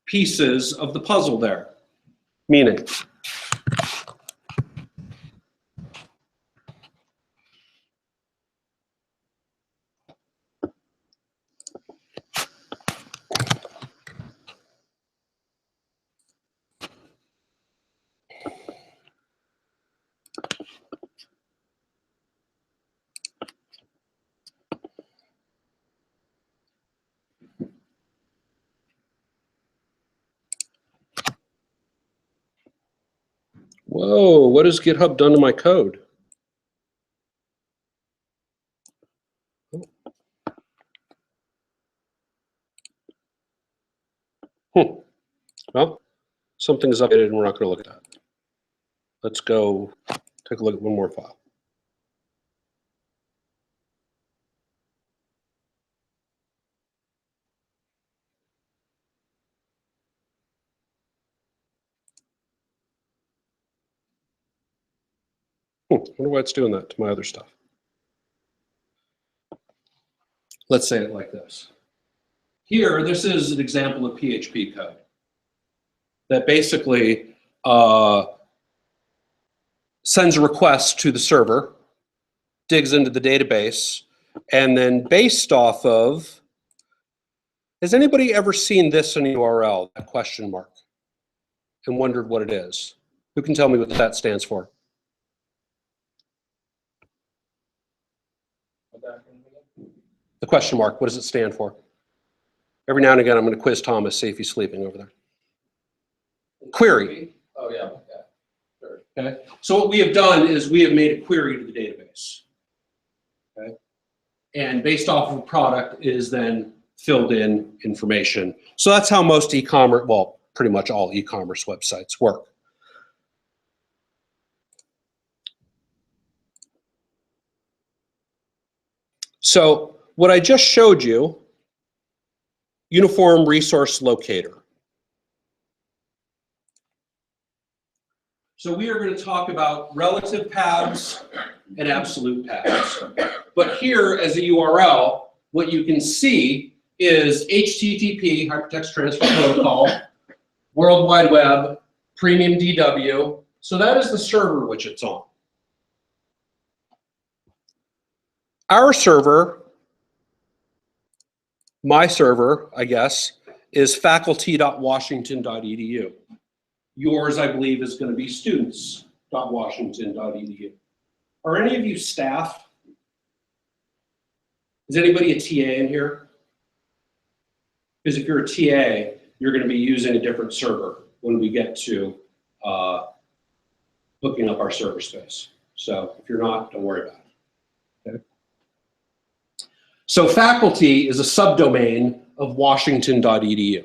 pieces of the puzzle there. Meaning, whoa, what has GitHub done to my code? Well, something's updated and we're not going to look at that. Let's go take a look at one more file. I wonder why it's doing that to my other stuff. Let's say it like this. Here, this is an example of PHP code that basically sends a request to the server, digs into the database, and then based off of, has anybody ever seen this in a URL, that question mark, and wondered what it is? Who can tell me what that stands for? The question mark, what does it stand for? Every now and again, I'm going to quiz Thomas, see if he's sleeping over there. Query. Oh, yeah, yeah, sure. Okay. So what we have done is we have made a query to the database. Okay. And based off of a product is then filled in information. So that's how most e-commerce, well, pretty much all e-commerce websites work. So what I just showed you, Uniform Resource Locator. So we are going to talk about relative paths and absolute paths. But here as a URL, what you can see is HTTP, Hypertext Transfer Protocol, World Wide Web, Premium DW. So that is the server which it's on. Our server, my server, I guess, is faculty.washington.edu. Yours, I believe, is going to be students.washington.edu. Are any of you staff? Is anybody a TA in here? Because if you're a TA, you're going to be using a different server when we get to hooking up our server space. So if you're not, don't worry about it. Okay? So faculty is a subdomain of washington.edu.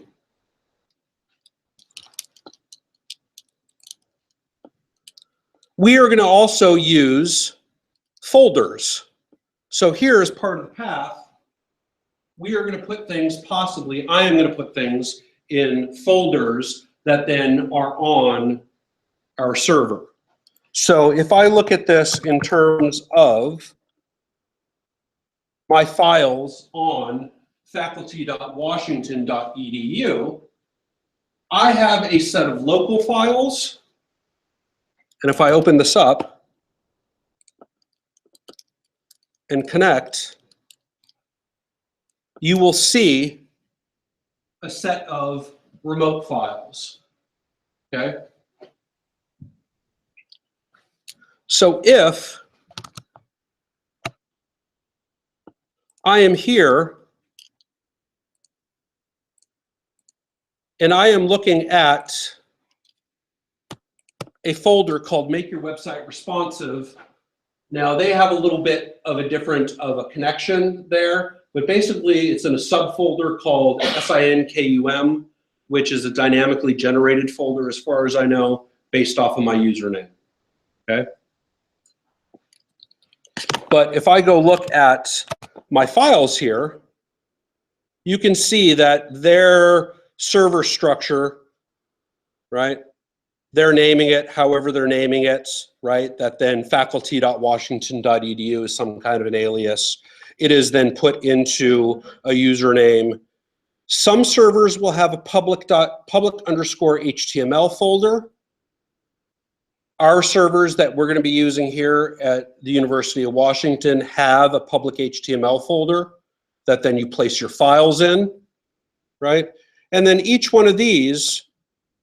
We are going to also use folders. So here as part of the path, we are going to put things possibly, I am going to put things in folders that then are on our server. So if I look at this in terms of my files on faculty.washington.edu, I have a set of local files. And if I open this up and connect, you will see a set of remote files, okay? So if I am here and I am looking at a folder called Make Your Website Responsive. Now they have a little bit of a different of a connection there, but basically it's in a subfolder called SINKUM, which is a dynamically generated folder as far as I know, based off of my username, okay? But if I go look at my files here, you can see that their server structure, right? They're naming it however they're naming it, right? That then faculty.washington.edu is some kind of an alias. It is then put into a username. Some servers will have a public underscore HTML folder. Our servers that we're going to be using here at the University of Washington have a public HTML folder that then you place your files in, right? And then each one of these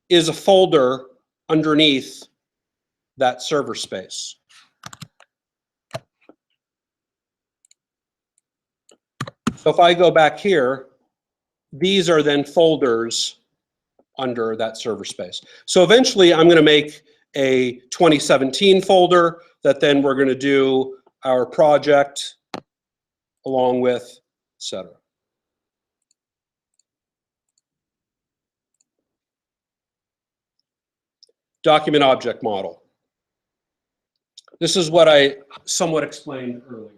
is a folder underneath that server space. So if I go back here, these are then folders under that server space. So eventually I'm going to make a 2017 folder that then we're going to do our project along with, etc. Document object model. This is what I somewhat explained earlier.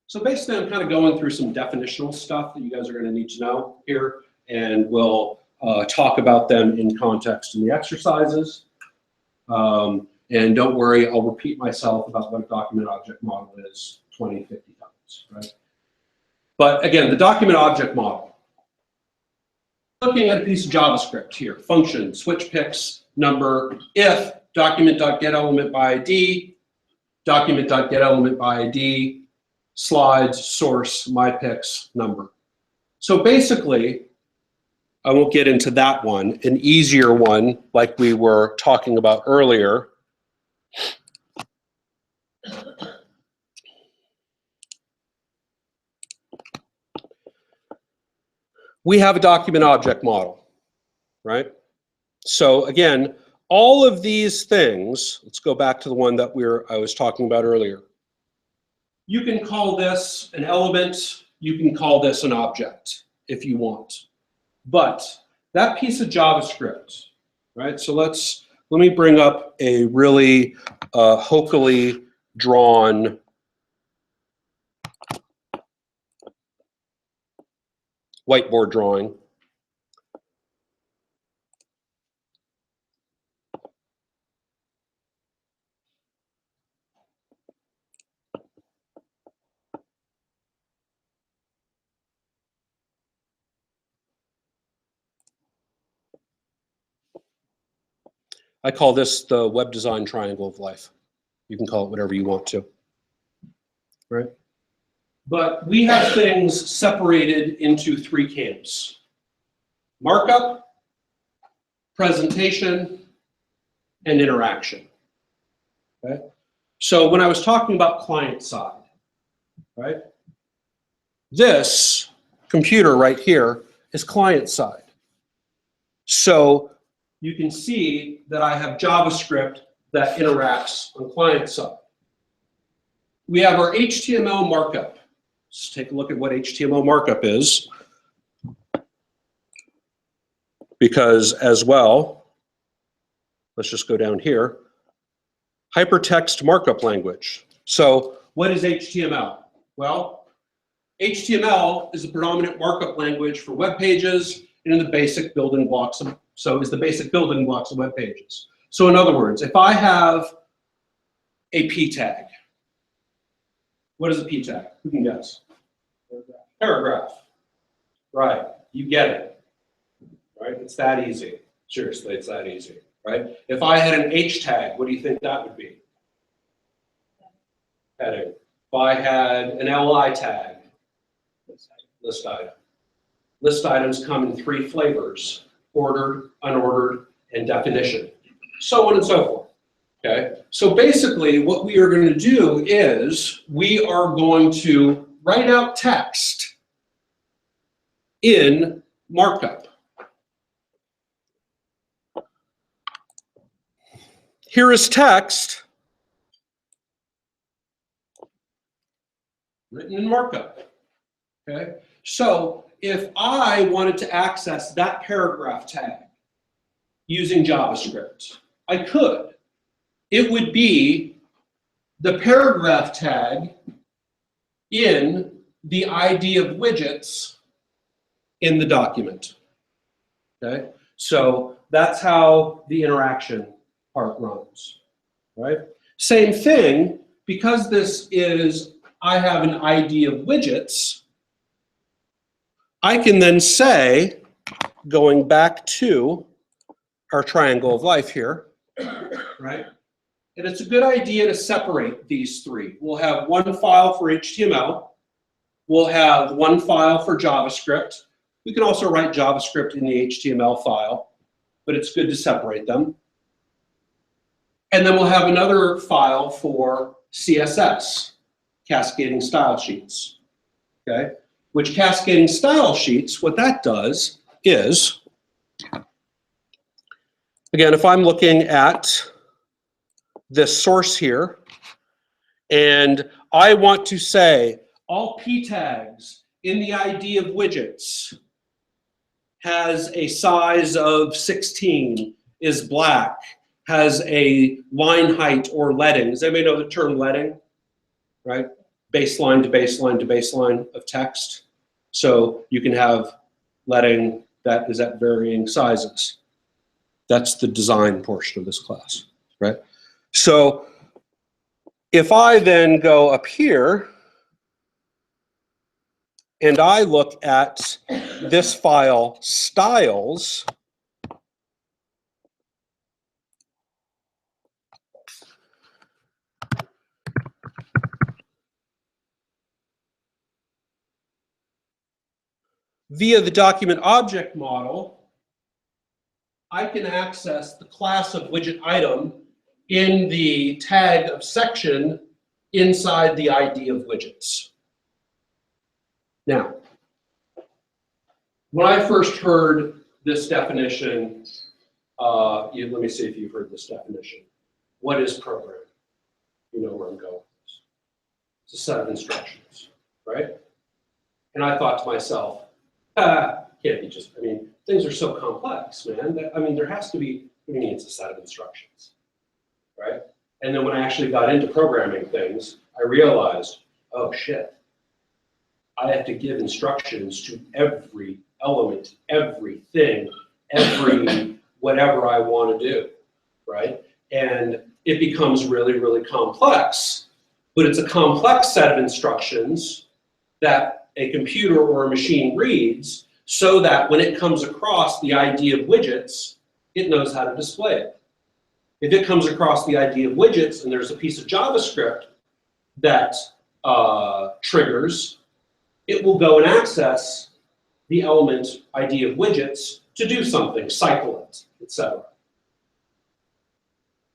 So basically, I'm kind of going through some definitional stuff that you guys are going to need to know here, and we'll talk about them in context in the exercises. And don't worry, I'll repeat myself about what a document object model is 20, 50 times, right? But again, the document object model. Looking at a piece of JavaScript here, function, switch picks, number, if document.getElement by ID, document.getElement by ID, slides, source, my picks, number. So basically, I won't get into that one. An easier one, like we were talking about earlier, we have a document object model, right? So again, all of these things, let's go back to the one that I was talking about earlier. You can call this an element, you can call this an object if you want. But that piece of JavaScript, right? So let me bring up a really hokily drawn whiteboard drawing. I call this the web design triangle of life. You can call it whatever you want to, right? But we have things separated into three camps: markup, presentation, and interaction, okay? So when I was talking about client side, right? This computer right here is client side. So you can see that I have JavaScript that interacts on client side. We have our HTML markup. Let's take a look at what HTML markup is. Because as well, let's just go down here, hypertext markup language. So what is HTML? Well, HTML is the predominant markup language for web pages and in the basic building blocks of, web pages. So in other words, if I have a P tag, what is a P tag? Who can guess? Paragraph. Right, you get it. Right, it's that easy. Seriously, it's that easy. Right? If I had an H tag, what do you think that would be? Heading. If I had an LI tag, list item. List items come in three flavors: ordered, unordered, and definition. So on and so forth. Okay? So basically what we are going to do is we are going to write out text in markup. Here is text written in markup. Okay? So if I wanted to access that paragraph tag using JavaScript, I could. It would be the paragraph tag in the ID of widgets in the document. Okay? So that's how the interaction part runs. Right? Same thing, because this is, I have an ID of widgets, I can then say, going back to our triangle of life here, right? And it's a good idea to separate these three. We'll have one file for HTML. We'll have one file for JavaScript. We can also write JavaScript in the HTML file, but it's good to separate them. And then we'll have another file for CSS, cascading style sheets, okay? Which cascading style sheets, what that does is, again, if I'm looking at this source here, and I want to say all P tags in the ID of widgets has a size of 16, is black, has a line height or leading. Does anybody know the term leading? Right? Baseline to baseline to baseline of text. So you can have leading that is at varying sizes. That's the design portion of this class, right? So if I then go up here and I look at this file styles, via the document object model, I can access the class of widget item in the tag of section inside the ID of widgets. Now, when I first heard this definition, let me see if you've heard this definition. What is program? You know where I'm going. It's a set of instructions, right? And I thought to myself, can't be just, I mean, things are so complex, man. I mean, there has to be, what do you mean it's a set of instructions, right? And then when I actually got into programming things, I realized, oh shit, I have to give instructions to every element, everything, every whatever I want to do, right? And it becomes really, really complex, but it's a complex set of instructions that a computer or a machine reads so that when it comes across the ID of widgets, it knows how to display it. If it comes across the ID of widgets and there's a piece of JavaScript that triggers, it will go and access the element ID of widgets to do something, cycle it, etc.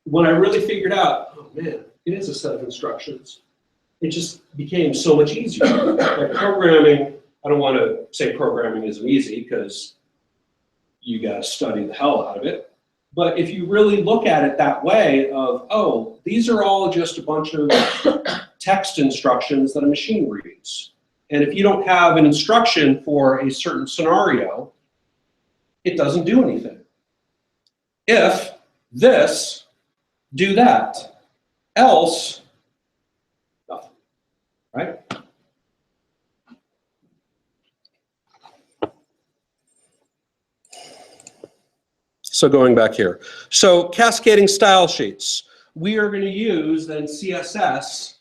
When I really figured out, oh man, it is a set of instructions, it just became so much easier. Like programming, I don't want to say programming isn't easy because you got to study the hell out of it. But if you really look at it that way of, oh, these are all just a bunch of text instructions that a machine reads. And if you don't have an instruction for a certain scenario, it doesn't do anything. If this, do that. Else, nothing, right? So going back here. So cascading style sheets. We are going to use then CSS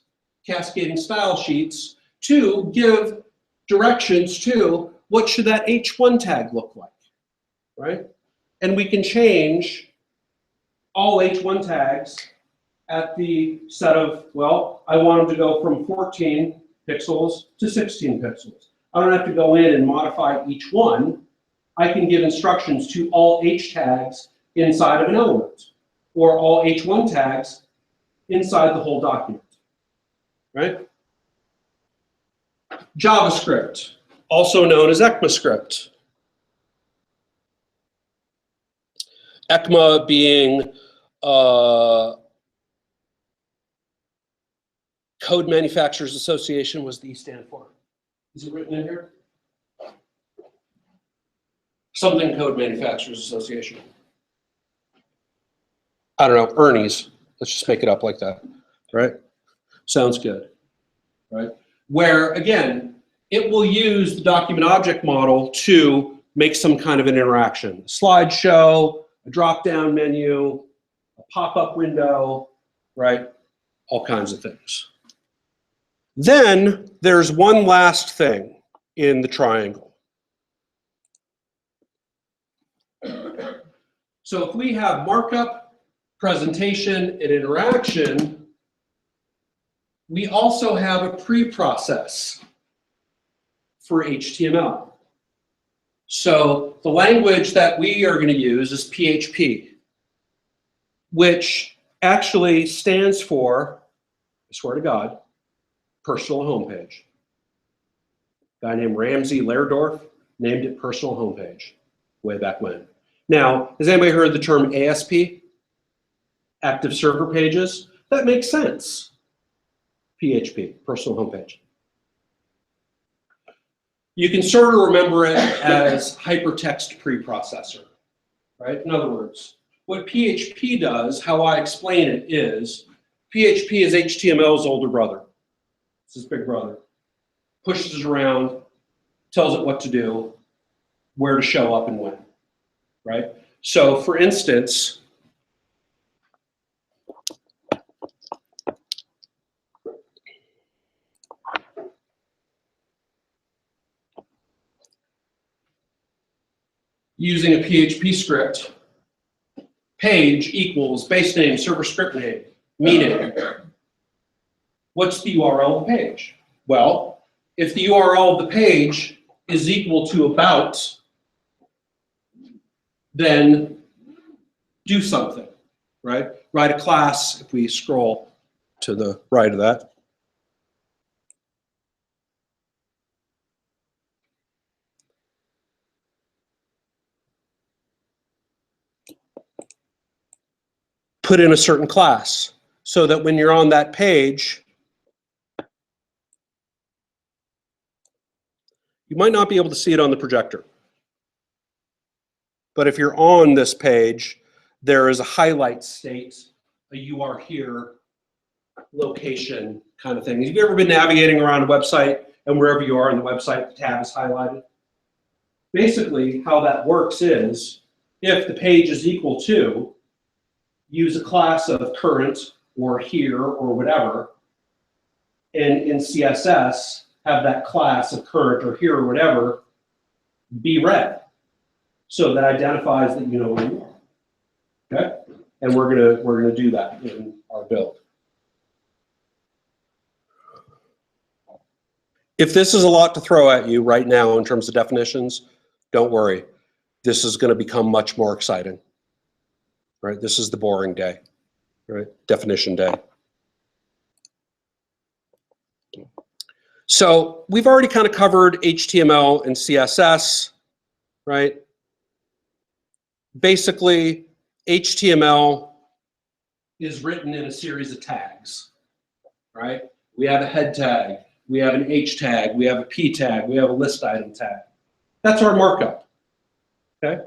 cascading style sheets to give directions to what should that H1 tag look like, right? And we can change all H1 tags at the set of, well, I want them to go from 14 pixels to 16 pixels. I don't have to go in and modify each one. I can give instructions to all H tags inside of an element, or all H1 tags inside the whole document, right? JavaScript, also known as ECMAScript. ECMA being Code Manufacturers Association was the E stand for. Is it written in here? Something Code Manufacturers Association. I don't know, Ernie's. Let's just make it up like that, right? Sounds good, right? Where, again, it will use the document object model to make some kind of an interaction. Slideshow, a drop-down menu, a pop-up window, right? All kinds of things. Then there's one last thing in the triangle. So if we have markup, presentation, and interaction, we also have a pre-process for HTML. So the language that we are going to use is PHP, which actually stands for, I swear to God, personal homepage. A guy named Ramsey Lairdorf named it personal homepage way back when. Now, has anybody heard the term ASP? Active server pages? That makes sense. PHP, personal homepage. You can sort of remember it as hypertext preprocessor, right? In other words, what PHP does, how I explain it is, PHP is HTML's older brother. It's his big brother. Pushes it around, tells it what to do, where to show up and when, right? So for instance, using a PHP script, page equals base name, server script name, meaning, what's the URL of the page? Well, if the URL of the page is equal to about, then do something, right? Write a class, if we scroll to the right of that. Put in a certain class so that when you're on that page, you might not be able to see it on the projector. But if you're on this page, there is a highlight state, a you are here location kind of thing. Have you ever been navigating around a website and wherever you are on the website, the tab is highlighted. Basically, how that works is, if the page is equal to, use a class of current or here or whatever, and in CSS, have that class of current or here or whatever be red. So that identifies that you know where you are. Okay? And we're gonna do that in our build. If this is a lot to throw at you right now in terms of definitions, don't worry. This is going to become much more exciting. Right? This is the boring day. Right? Definition day. So we've already kind of covered HTML and CSS, right? Basically, HTML is written in a series of tags, right? We have a head tag, we have an H tag, we have a P tag, we have a list item tag. That's our markup, okay?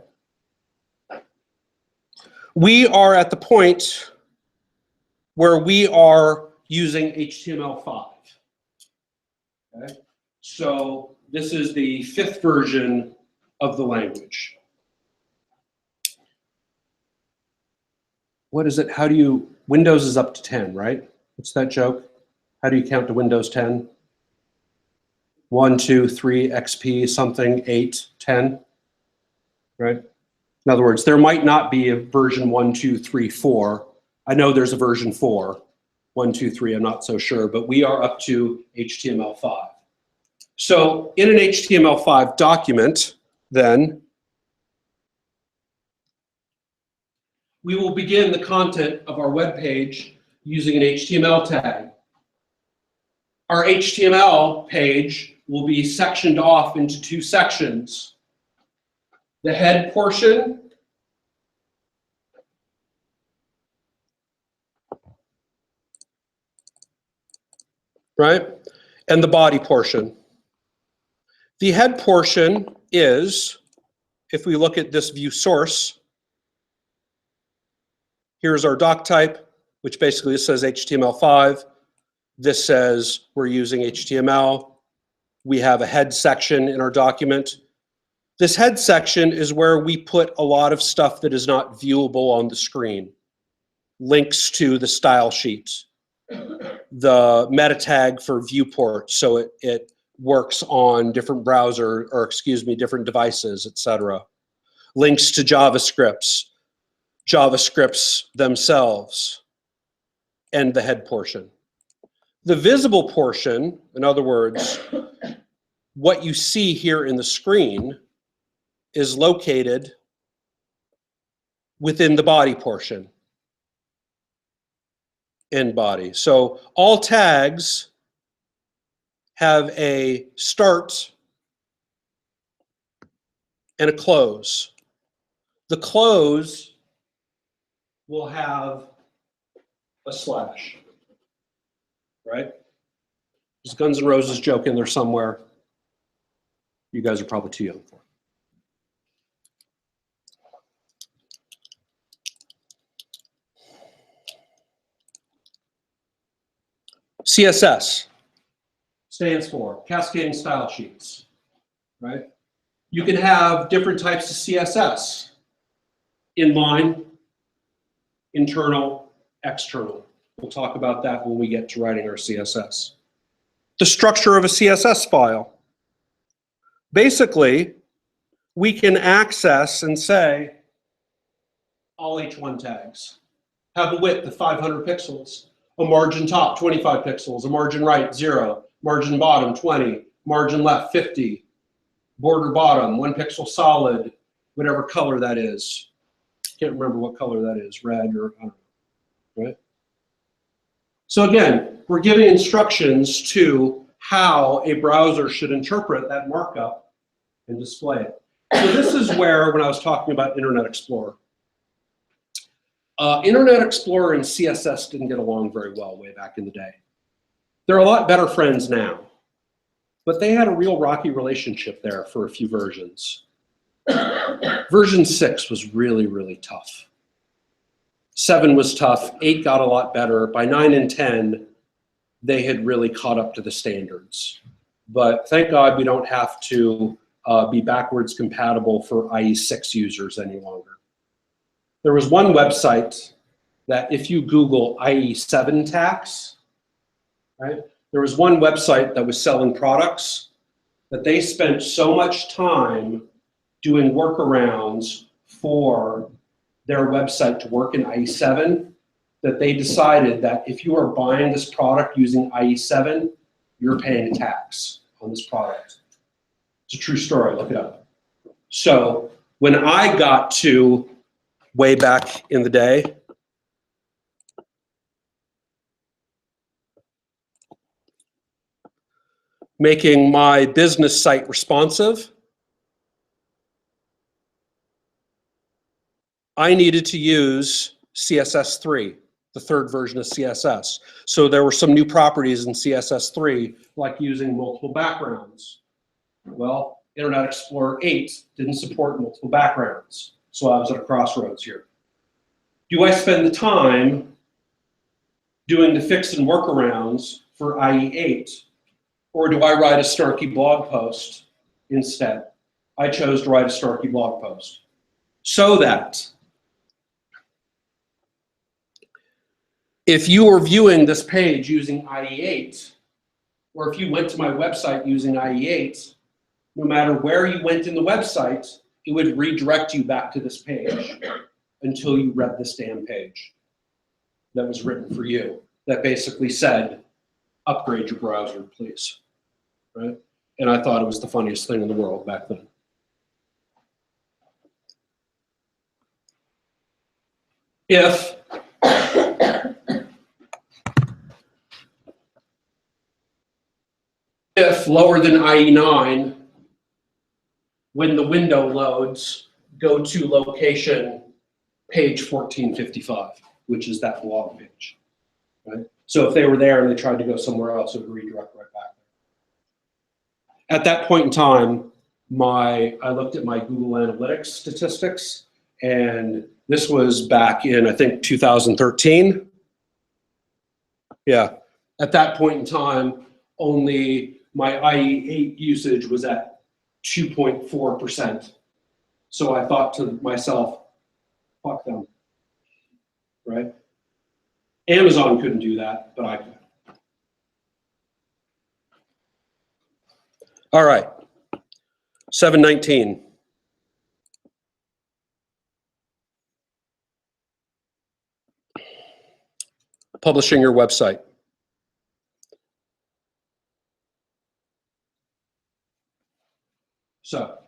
We are at the point where we are using HTML5, okay? So this is the 5th version of the language. What is it? How do you, Windows is up to 10, right? What's that joke? How do you count to Windows 10? 1, 2, 3, XP, something, 8, 10, right? In other words, there might not be a version 1, 2, 3, 4. I know there's a version 4. 1, 2, 3, I'm not so sure, but we are up to HTML5. So in an HTML5 document, then, we will begin the content of our web page using an HTML tag. Our HTML page will be sectioned off into 2 sections. The head portion right? And the body portion. The head portion is, if we look at this view source, here's our doc type, which basically says HTML5. This says we're using HTML. We have a head section in our document. This head section is where we put a lot of stuff that is not viewable on the screen. Links to the style sheets, the meta tag for viewport, so it works on different browser, or excuse me, different devices, etc. Links to JavaScripts themselves, and the head portion. The visible portion, in other words, what you see here in the screen, is located within the body portion. In body. So all tags have a start and a close. The close will have a slash, right? There's a Guns N' Roses joke in there somewhere. You guys are probably too young for it. CSS stands for Cascading Style Sheets, right? You can have different types of CSS, inline, internal, external. We'll talk about that when we get to writing our CSS. The structure of a CSS file. Basically, we can access and say all H1 tags have a width of 500 pixels. A margin top, 25 pixels. A margin right, 0. Margin bottom, 20. Margin left, 50. Border bottom, 1 pixel solid, whatever color that is. Can't remember what color that is, red or, I don't know, right? So again, we're giving instructions to how a browser should interpret that markup and display it. So this is where, when I was talking about Internet Explorer, Internet Explorer and CSS didn't get along very well way back in the day. They're a lot better friends now, but they had a real rocky relationship there for a few versions. Version 6 was really, really tough. 7 was tough, 8 got a lot better. By 9 and 10, they had really caught up to the standards. but thank God we don't have to be backwards compatible for IE6 users any longer. There was one website that if you Google IE7 tax, right? There was one website that was selling products that they spent so much time doing workarounds for their website to work in IE7 that they decided that if you are buying this product using IE7, you're paying tax on this product. It's a true story, look it up. So when I got to way back in the day, making my business site responsive, I needed to use CSS3, the third version of CSS. So there were some new properties in CSS3, like using multiple backgrounds. Well, Internet Explorer 8 didn't support multiple backgrounds, so I was at a crossroads here. Do I spend the time doing the fix and workarounds for IE8, or do I write a snarky blog post instead? I chose to write a snarky blog post so that if you are viewing this page using IE8, or if you went to my website using IE8, no matter where you went in the website, it would redirect you back to this page until you read this damn page that was written for you, that basically said, upgrade your browser, please, right? And I thought it was the funniest thing in the world back then. If lower than IE9, when the window loads, go to location page 1455, which is that blog page, right? So if they were there and they tried to go somewhere else, it would redirect right back there. At that point in time, I looked at my Google Analytics statistics, and this was back in, I think, 2013. Yeah, at that point in time, only my IE8 usage was at 2.4%. So I thought to myself, fuck them, right? Amazon couldn't do that, but I could. All right, 719. Publishing your website. So,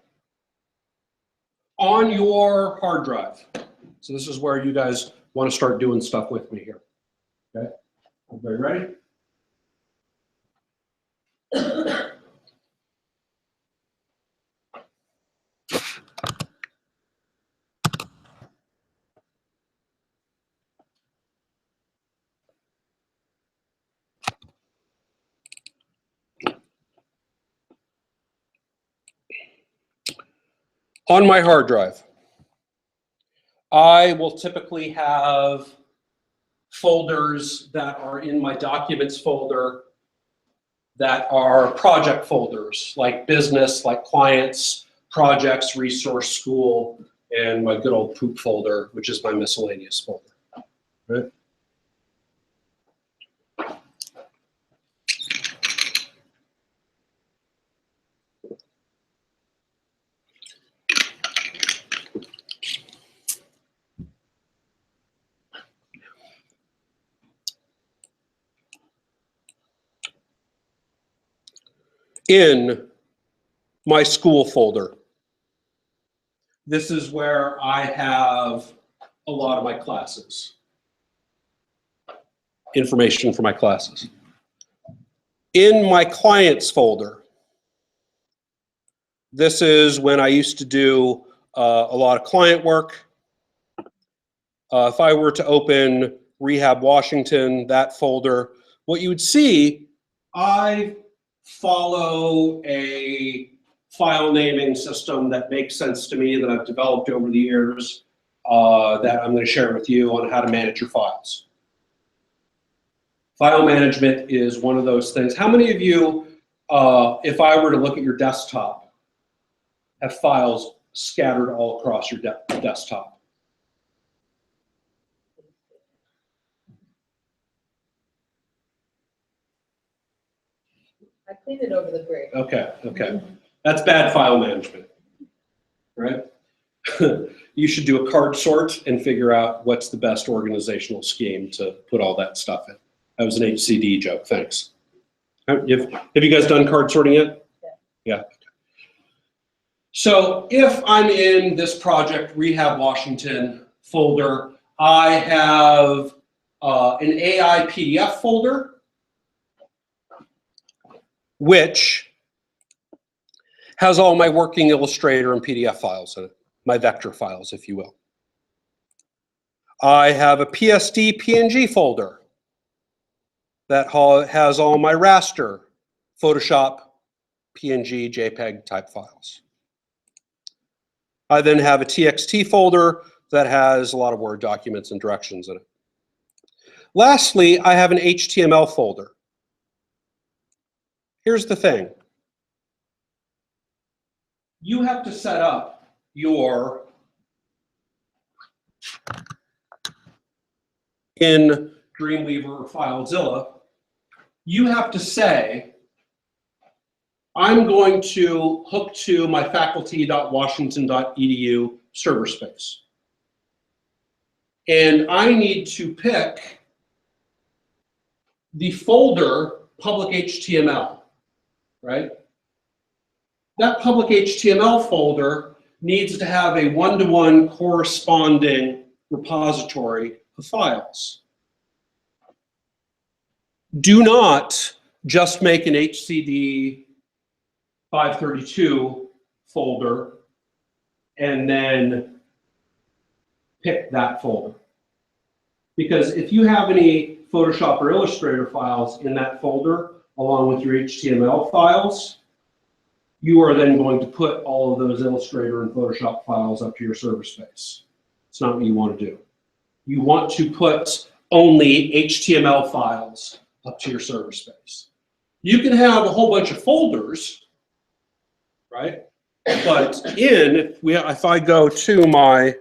on your hard drive, so this is where you guys want to start doing stuff with me here. Okay, everybody ready? On my hard drive, I will typically have folders that are in my documents folder that are project folders, like business, like clients, projects, resource, school, and my good old poop folder, which is my miscellaneous folder, right? In my school folder, this is where I have a lot of my classes, information for my classes. In my clients folder, this is when I used to do a lot of client work. If I were to open Rehab Washington, that folder, what you would see, I follow a file naming system that makes sense to me that I've developed over the years that I'm going to share with you on how to manage your files. File management is one of those things. How many of you if I were to look at your desktop, have files scattered all across your desktop. I cleaned it over the break. Okay, okay. That's bad file management, right? You should do a card sort and figure out what's the best organizational scheme to put all that stuff in. That was an HCD joke, thanks. Have you guys done card sorting yet? Yeah. So if I'm in this project, Rehab Washington folder, I have an AI PDF folder, which has all my working Illustrator and PDF files in it, my vector files, if you will. I have a PSD PNG folder that has all my raster, Photoshop, PNG, JPEG type files. I then have a TXT folder that has a lot of Word documents and directions in it. Lastly, I have an HTML folder. Here's the thing. You have to set up your in Dreamweaver or FileZilla, you have to say, I'm going to hook to my faculty.washington.edu server space. And I need to pick the folder public HTML, right? That public HTML folder needs to have a one-to-one corresponding repository of files. Do not just make an HCDE532 folder and then pick that folder. Because if you have any Photoshop or Illustrator files in that folder, along with your HTML files, you are then going to put all of those Illustrator and Photoshop files up to your server space. It's not what you want to do. You want to put only HTML files up to your server space. You can have a whole bunch of folders, right? But if I go to my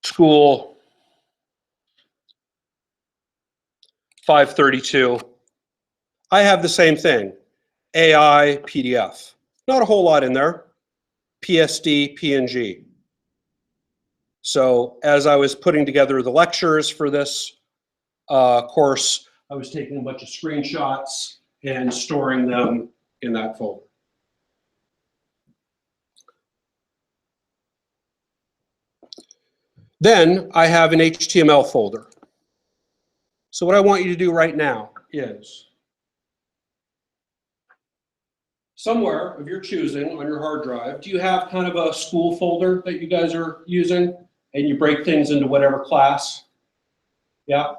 school 532, I have the same thing, AI PDF. Not a whole lot in there, PSD, PNG. So as I was putting together the lectures for this course, I was taking a bunch of screenshots and storing them in that folder. Then I have an HTML folder. So what I want you to do right now is somewhere of your choosing on your hard drive, do you have kind of a school folder that you guys are using and you break things into whatever class? Yeah.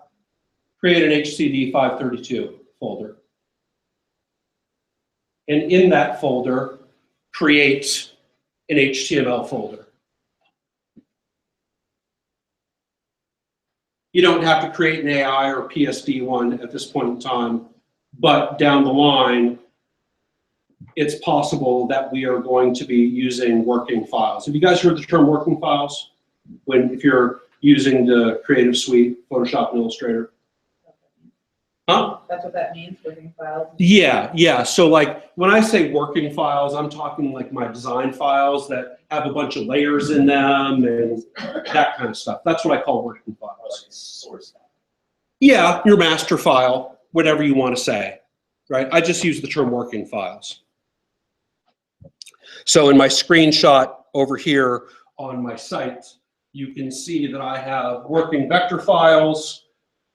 Create an HCDE532 folder. And in that folder, create an HTML folder. You don't have to create an AI or PSD one at this point in time, but down the line, it's possible that we are going to be using working files. Have you guys heard the term working files? If you're using the Creative Suite, Photoshop and Illustrator? Huh? That's what that means, working files? Yeah. So like when I say working files, I'm talking like my design files that have a bunch of layers in them and that kind of stuff. That's what I call working files. Like source file. Yeah, your master file, whatever you want to say, right? I just use the term working files. So in my screenshot over here on my site, you can see that I have working vector files,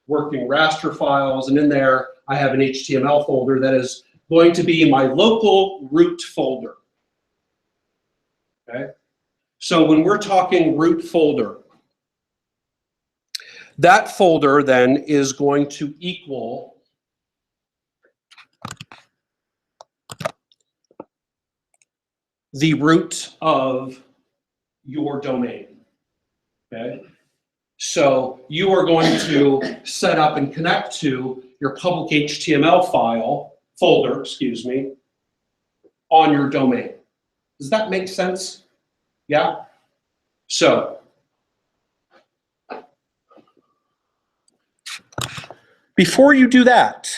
working raster files, and in there I have an HTML folder that is going to be my local root folder. Okay? So when we're talking root folder, that folder then is going to equal the root of your domain. Okay? So you are going to set up and connect to your public HTML folder, excuse me, on your domain. Does that make sense? Yeah? So, before you do that,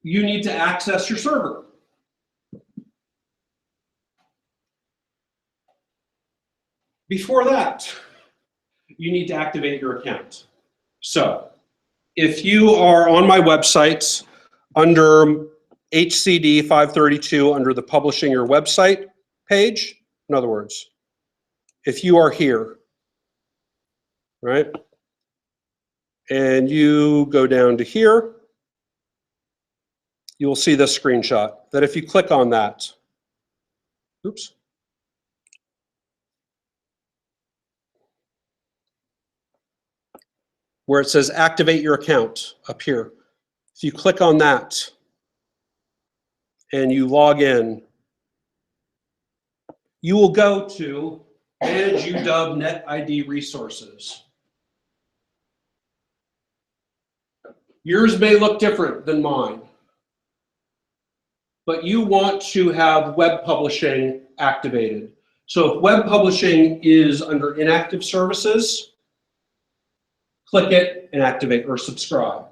you need to access your server. Before that, you need to activate your account. So, if you are on my website under HCDE532 under the Publishing Your Website page, in other words, if you are here, right, and you go down to here, you will see this screenshot, that if you click on that, oops, where it says activate your account up here, if you click on that and you log in, you will go to Manage UW Net ID Resources. Yours may look different than mine, but you want to have web publishing activated. So if web publishing is under inactive services, click it and activate or subscribe.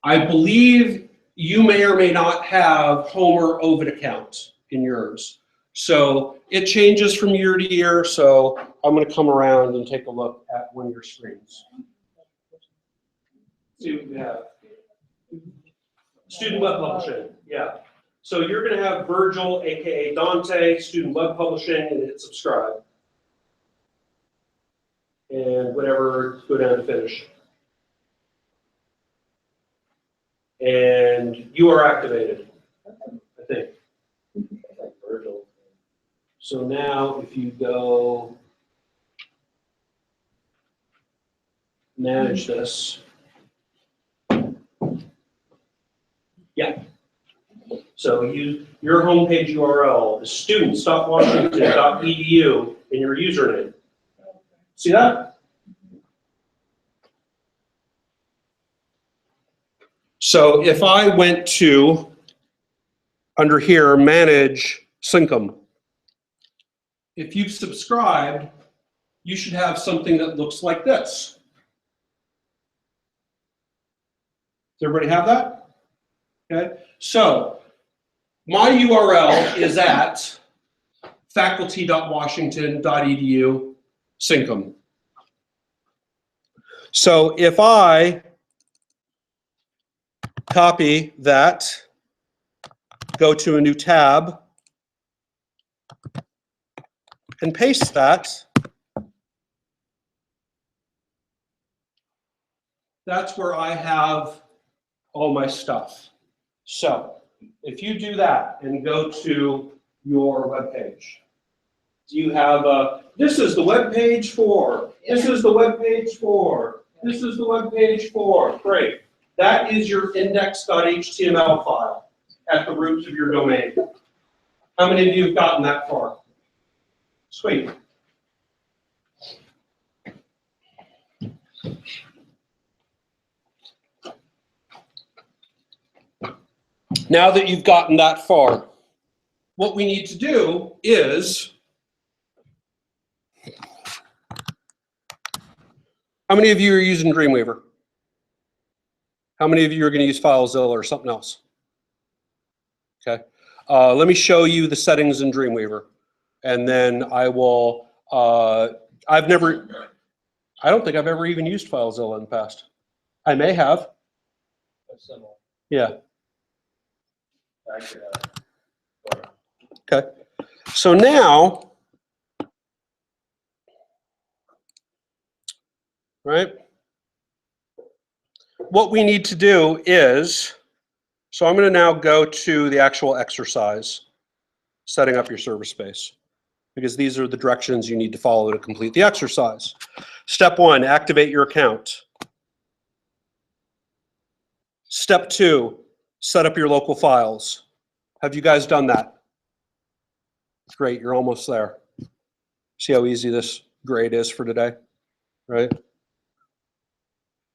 I believe you may or may not have Home or Ovid account in yours. So it changes from year to year, so I'm going to come around and take a look at one of your screens. See what you have. Student web publishing, yeah. So you're going to have Virgil, aka Dante, student web publishing, and hit subscribe. And whatever, go down to finish. And you are activated, I think. So now if you go manage this, yeah. So your homepage URL is student.washington.edu in your username. See that? So if I went to, under here, manage Syncom, if you've subscribed, you should have something that looks like this. Does everybody have that? Okay. So my URL is at faculty.washington.edu Syncom. So if I copy that, go to a new tab, and paste that, that's where I have all my stuff. So if you do that and go to your web page, you have this is the web page for, this is the web page for, this is the web page for. Great. That is your index.html file at the roots of your domain. How many of you have gotten that far? Sweet. Now that you've gotten that far, what we need to do is, how many of you are using Dreamweaver? How many of you are going to use FileZilla or something else? Okay. Let me show you the settings in Dreamweaver. And then I will, I don't think I've ever even used FileZilla in the past. I may have. Yeah. Okay. So now, right, what we need to do is, so I'm going to now go to the actual exercise, setting up your server space, because these are the directions you need to follow to complete the exercise. Step 1, activate your account. Step 2, set up your local files. Have you guys done that? Great, you're almost there. See how easy this grade is for today, right?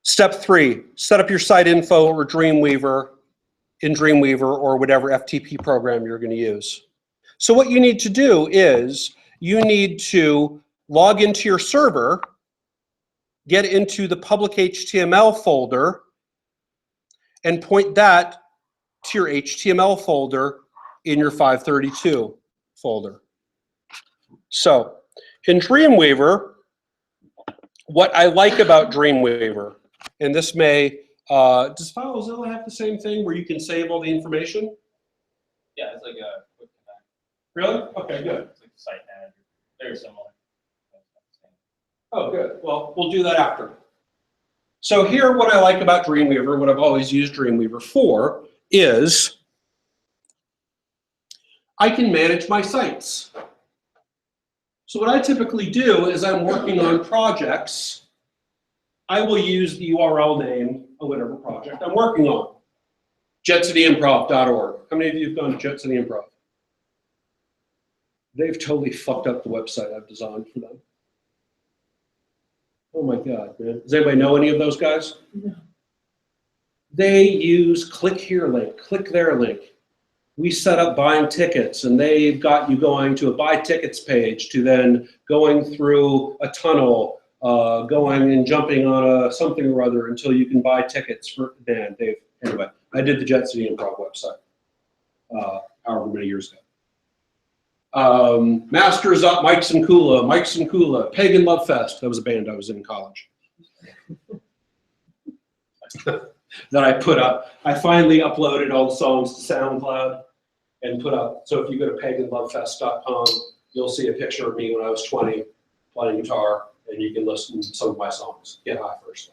Step 3, set up your site info or Dreamweaver in Dreamweaver or whatever FTP program you're going to use. So what you need to do is you need to log into your server, get into the public HTML folder, and point that to your HTML folder in your 532 folder. So in Dreamweaver, what I like about Dreamweaver, and this may, does FileZilla have the same thing where you can save all the information? Yeah, it's like a quick connect. Really? Okay, good. It's like a site manager, very similar. Oh, good. Well, we'll do that after. So here, what I like about Dreamweaver, what I've always used Dreamweaver for, is I can manage my sites. So what I typically do is I'm working on projects. I will use the URL name of whatever project I'm working on. jetcityimprov.org. How many of you have gone to Jet City Improv? They've totally fucked up the website I've designed for them. Oh my God, man. Does anybody know any of those guys? No. They use click here link, click there link. We set up buying tickets, and they've got you going to a buy tickets page to then going through a tunnel, going and jumping on a something or other until you can buy tickets for Dan. Anyway, I did the Jet City Improv website however many years ago. Masters Up, Mike's and Kula, Pagan Love Fest. That was a band I was in college. That I put up. I finally uploaded all the songs to SoundCloud and put up. So if you go to paganlovefest.com, you'll see a picture of me when I was 20 playing guitar, and you can listen to some of my songs. Get high first.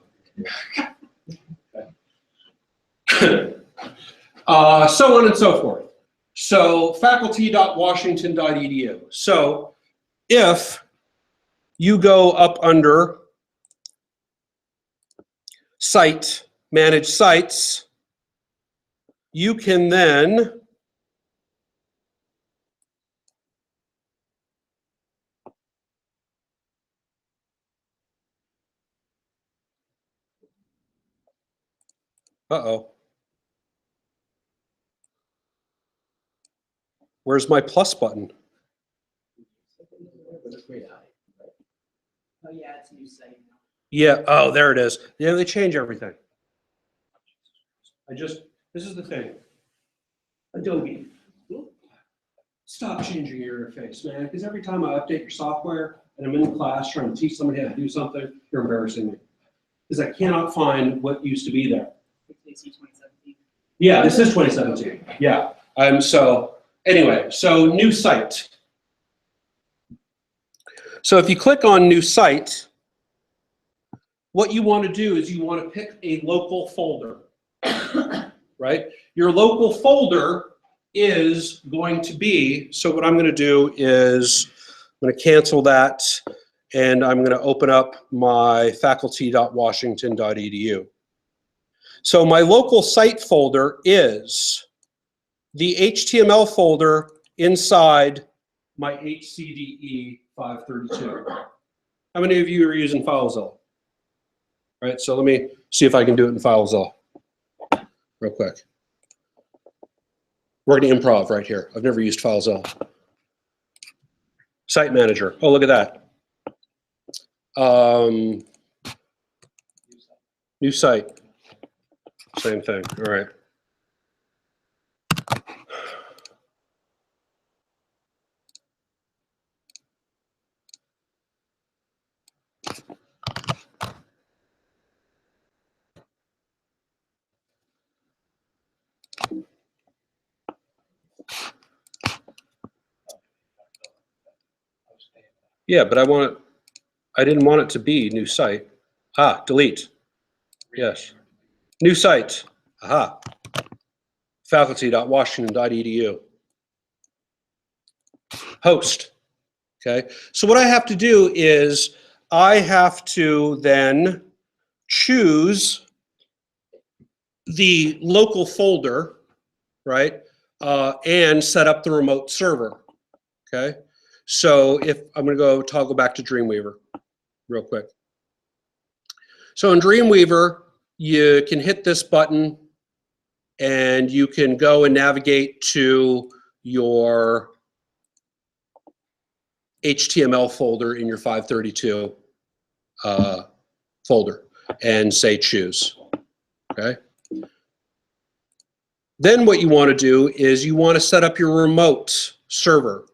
Okay. So on and so forth. So faculty.washington.edu. So if you go up under Site, Manage Sites, you can then where's my plus button? Oh yeah, it's a new site now. Yeah, oh, there it is. Yeah, they change everything. This is the thing. Adobe, stop changing your interface, man, because every time I update your software and I'm in class trying to teach somebody how to do something, you're embarrassing me. Because I cannot find what used to be there. It's 2017. Yeah, this is 2017. Yeah. So anyway, so new site. So if you click on new site, what you want to do is you want to pick a local folder, right? Your local folder is going to be, so what I'm going to do is I'm going to cancel that, and I'm going to open up my faculty.washington.edu. So my local site folder is the HTML folder inside my HCDE532. How many of you are using FileZilla? Right, so let me see if I can do it in FileZilla real quick. We're going to improv right here. I've never used FileZilla. Site Manager. Oh, look at that. New site. Same thing. All right. Yeah, but I didn't want it to be new site. Delete. Yes. New site. Faculty.washington.edu. Host. Okay. So what I have to do is I have to then choose the local folder right? And set up the remote server, okay? So if I'm gonna go toggle back to Dreamweaver real quick. So in Dreamweaver, you can hit this button and you can go and navigate to your HTML folder in your 532 folder and say choose, okay? Then what you want to do is you want to set up your remote server,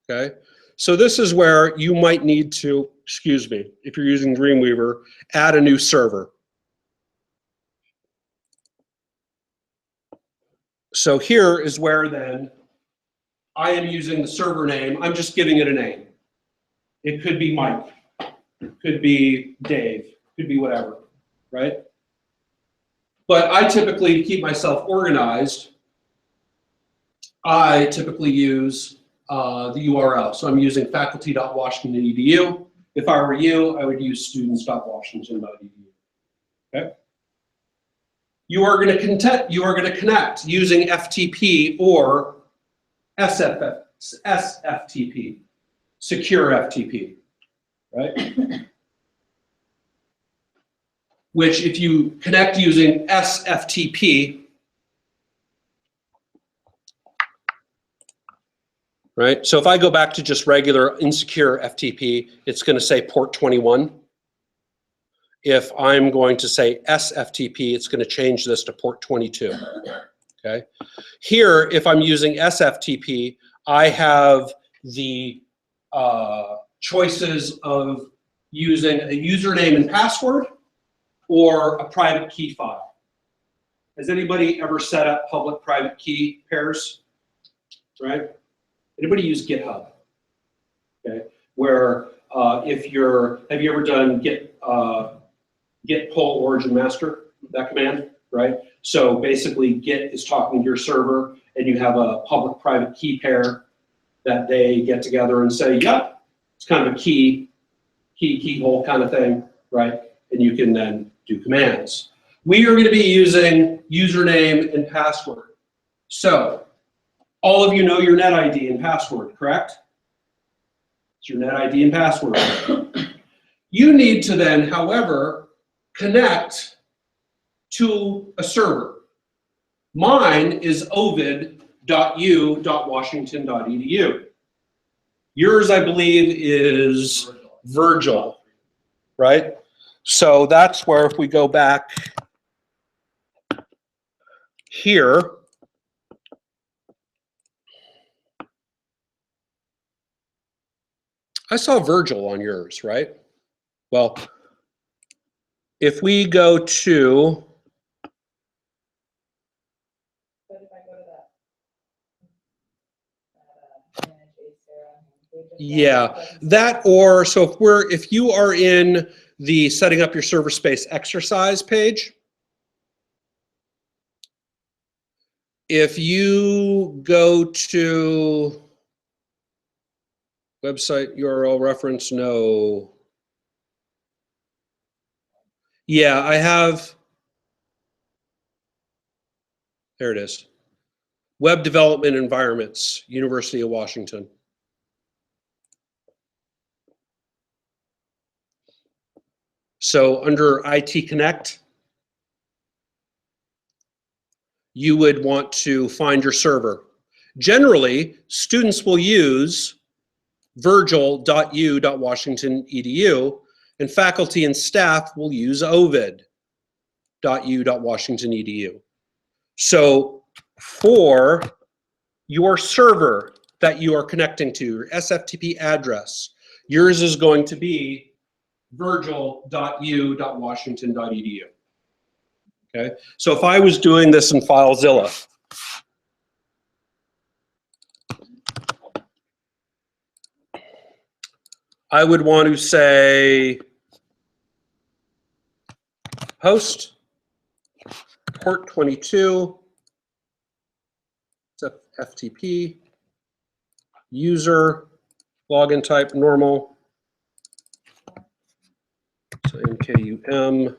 okay? So this is where you might need to, excuse me, if you're using Dreamweaver, add a new server. So here is where then I am using the server name. I'm just giving it a name. It could be Mike, it could be Dave, it could be whatever, right? But I typically, to keep myself organized, I typically use the URL. So I'm using faculty.washington.edu. If I were you, I would use students.washington.edu. Okay. You are going to connect using FTP or SFTP, secure FTP, right? Which if you connect using SFTP, right? So if I go back to just regular insecure FTP, it's going to say port 21. If I'm going to say SFTP, it's going to change this to port 22, okay? Here, if I'm using SFTP, I have the choices of using a username and password or a private key file. Has anybody ever set up public-private key pairs, right? Anybody use GitHub? Okay, where if you're, have you ever done git pull origin master, that command, right? So basically Git is talking to your server and you have a public-private key pair that they get together and say, yep, it's kind of a keyhole kind of thing, right? And you can then do commands. We are going to be using username and password. So all of you know your net ID and password, correct? It's your net ID and password. You need to then, however, connect to a server. Mine is ovid.u.washington.edu. Yours, I believe, is Virgil, right? So that's where if we go back here, I saw Virgil on yours, right? Well, if we go to, But if I go to that manage ACERA, yeah, that or, so if you are in the setting up your server space exercise page, if you go to website URL reference, no. Yeah, I have, there it is. Web Development Environments, University of Washington. So under IT Connect, you would want to find your server. Generally, students will use virgil.u.washington.edu, and faculty and staff will use ovid.u.washington.edu. So for your server that you are connecting to, your SFTP address, yours is going to be virgil.u.washington.edu. Okay, so if I was doing this in FileZilla, I would want to say host, port 22, it's FTP, user, login type normal, so MKUM.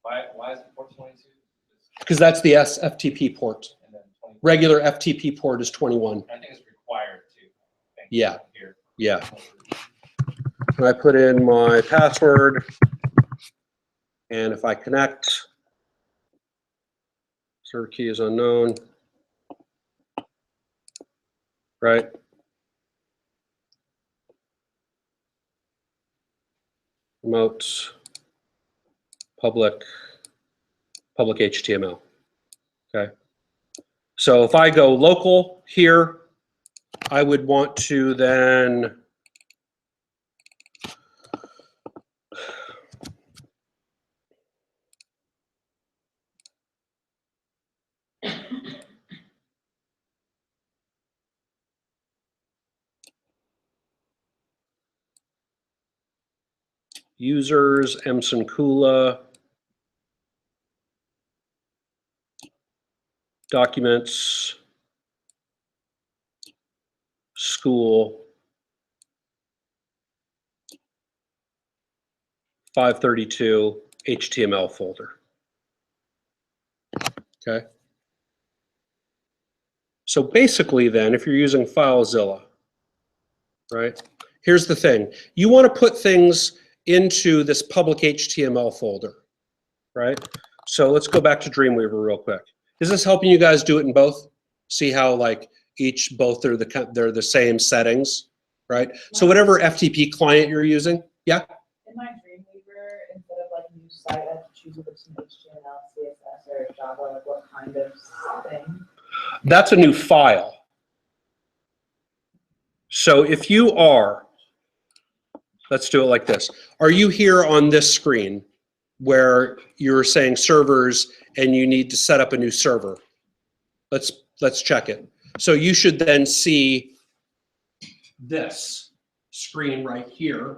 Why is it 422? because that's the SFTP port. And then 20. Regular FTP port is 21. I think it's required to. Yeah. Here. Yeah. And I put in my password, and if I connect, server key is unknown, right? Remote, public HTML, okay? So if I go local here, I would want to then users, Emson Kula, documents, school, 532 HTML folder. Okay. So basically then, if you're using FileZilla, right, here's the thing. You want to put things into this public HTML folder, right? So let's go back to Dreamweaver real quick. Is this helping you guys do it in both? See how like both are they're the same settings, right? So whatever FTP client you're using, yeah? In my Dreamweaver, instead of like a new site, I have to choose if it's an HTML, CSS, or Java, like what kind of thing. That's a new file. So if you are, let's do it like this. Are you here on this screen where you're saying servers and you need to set up a new server? Let's check it. So you should then see this screen right here,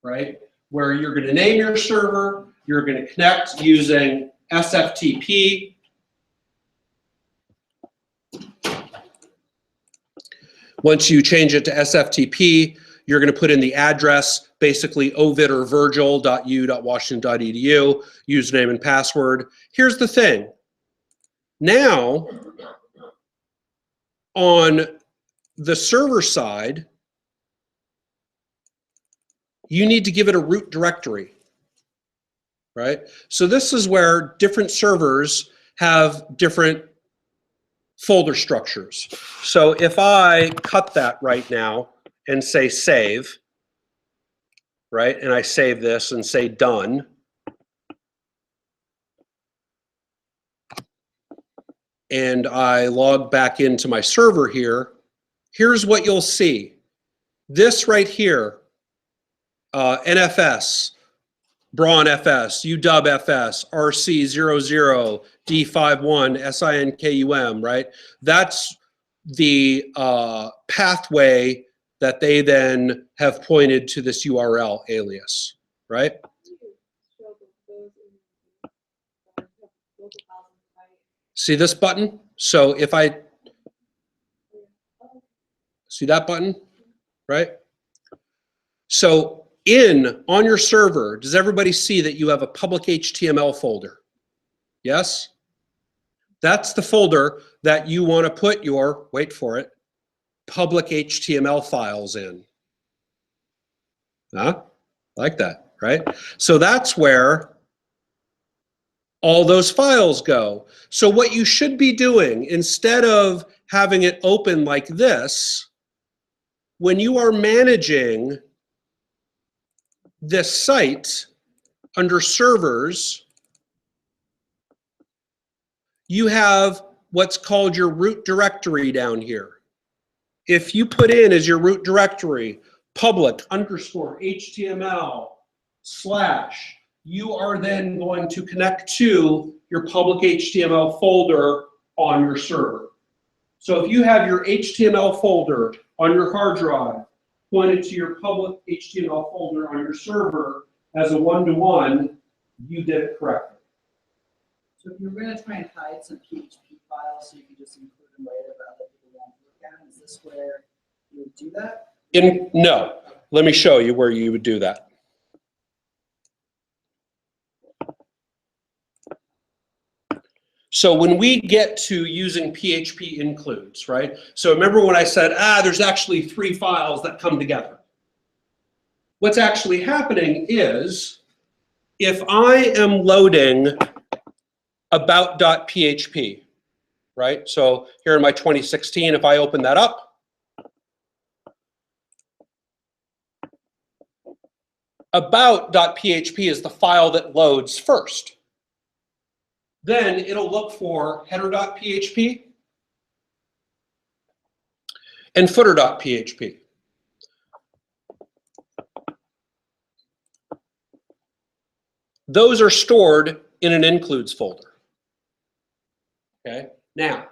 right? Where you're going to name your server, you're going to connect using SFTP. Once you change it to SFTP, you're going to put in the address, basically ovid or virgil.u.washington.edu, username and password. Here's the thing. Now, on the server side, you need to give it a root directory, right? So this is where different servers have different folder structures. So if I cut that right now and say save, right? And I save this and say done. And I log back into my server here. Here's what you'll see. This right here, NFS, Braun FS, UW FS, RC00, D51, SINKUM, right? That's the pathway that they then have pointed to this URL alias, right? See this button? So if I see that button, right? So on your server, does everybody see that you have a public HTML folder? Yes? That's the folder that you want to put your, wait for it, public HTML files in. Huh? Like that, right? So that's where all those files go. So what you should be doing, instead of having it open like this, when you are managing this site under servers, you have what's called your root directory down here. If you put in as your root directory public_HTML/, you are then going to connect to your public HTML folder on your server. So if you have your HTML folder on your hard drive pointed to your public HTML folder on your server as a one-to-one, you did it correctly. So if you're going to try and hide some PHP files so you can just include them later but other people won't look at them, is this where you would do that? No, let me show you where you would do that. So when we get to using PHP includes, right? So remember when I said, there's actually 3 files that come together. What's actually happening is, if I am loading about.php, right? So here in my 2016, if I open that up, about.php is the file that loads first. Then it'll look for header.php and footer.php. Those are stored in an includes folder. Okay, now,